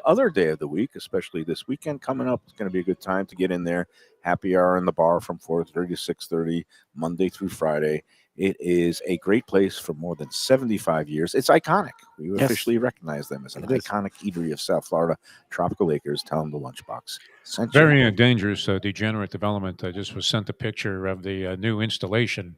other day of the week, especially this weekend coming up. It's going to be a good time to get in there. Happy hour in the bar from 4:30 to 6:30, Monday through Friday. It is a great place for more than 75 years. It's iconic. We officially recognize them as an iconic eatery of South Florida. Tropical Acres, tell them the Lunchbox. Very dangerous, degenerate development. I just was sent a picture of the new installation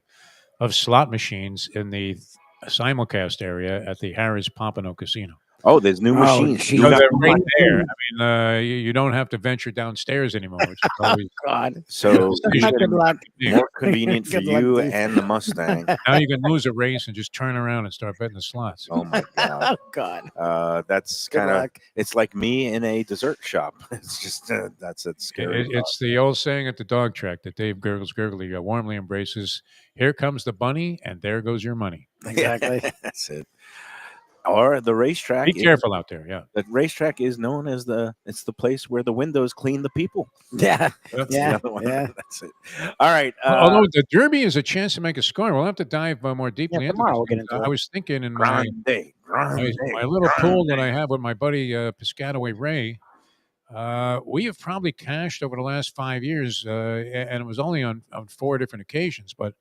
of slot machines in the simulcast area at the Harrah's Pompano Casino. Oh, there's new machines. geez. No, Do not they're go right on- there. I mean, you don't have to venture downstairs anymore, which is always God. So Good luck. more convenient for Good luck, you Dave. and the Mustang. now you can lose a race and just turn around and start betting the slots. Oh my God. Oh, God. That's Good kind of, luck. it's like me in a dessert shop. It's just, that's scary. It's the old saying at the dog track that Dave Gurgly warmly embraces. Here comes the bunny, and there goes your money. Exactly. That's it. Or the racetrack. Be careful out there. Yeah. The racetrack is known as it's the place where the windows clean the people. Yeah. That's Yeah, the other one. yeah. That's it. All right. Although the Derby is a chance to make a score, we'll have to dive more deeply into tomorrow this. we'll get into I it. was thinking in my Grande. little pool that I have with my buddy Piscataway Ray, we have probably cashed over the last 5 years, and it was only on 4 different occasions, but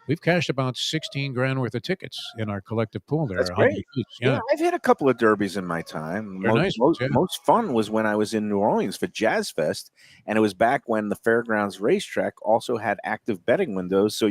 we've cashed about 16 grand worth of tickets in our collective pool there. That's at Hollywood great. Beach. Yeah, Yeah. I've had a couple of derbies in my time. They're nice ones, yeah. Most fun was when I was in New Orleans for Jazz Fest, and it was back when the Fairgrounds racetrack also had active betting windows. So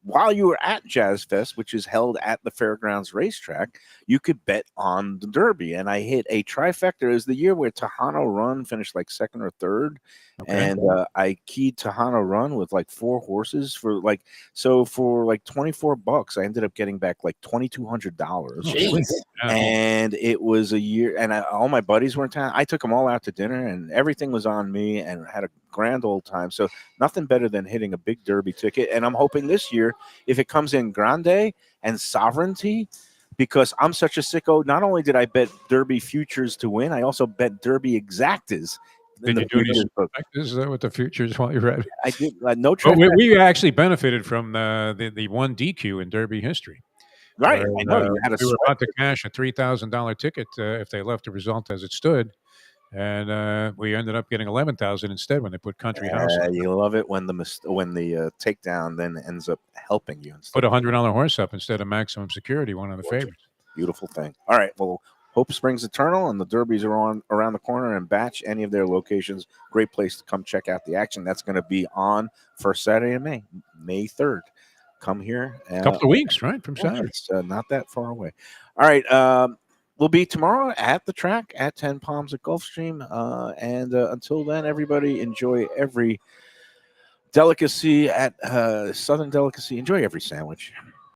while you were at Jazz Fest, which is held at the Fairgrounds Racetrack, you could bet on the Derby. And I hit a trifecta. It was the year where Tejano Run finished like second or third. Okay. And I keyed Tejano Run with like 4 horses for like 24 bucks. I ended up getting back like $2,200. Jeez. And it was a year, and all my buddies were in town. I took them all out to dinner, and everything was on me, and had a grand old time. So nothing better than hitting a big Derby ticket. And I'm hoping this year, if it comes in Grande and Sovereignty, because I'm such a sicko, not only did I bet Derby futures to win, I also bet Derby exactas. Did you do any Is that what the futures while you read? I did. No Well, trifecta. we actually benefited from the one DQ in Derby history. Right. Where, I know. You had a we were sweat. about to cash a $3,000 ticket if they left the result as it stood. And we ended up getting 11,000 instead when they put Country House. You love it when the takedown then ends up helping you. Put a $100 horse up instead of Maximum Security, one of the favorites. Beautiful thing. All right. Well, Hope Springs Eternal and the Derbies are on around the corner, and Batch, any of their locations, great place to come check out the action. That's going to be on first Saturday in May 3rd. Come here. A couple of weeks, right, from Saturday. It's not that far away. All right. We'll be tomorrow at the track at 10 Palms at Gulfstream. And until then, everybody enjoy every delicacy at Southern Delicacy. Enjoy every sandwich.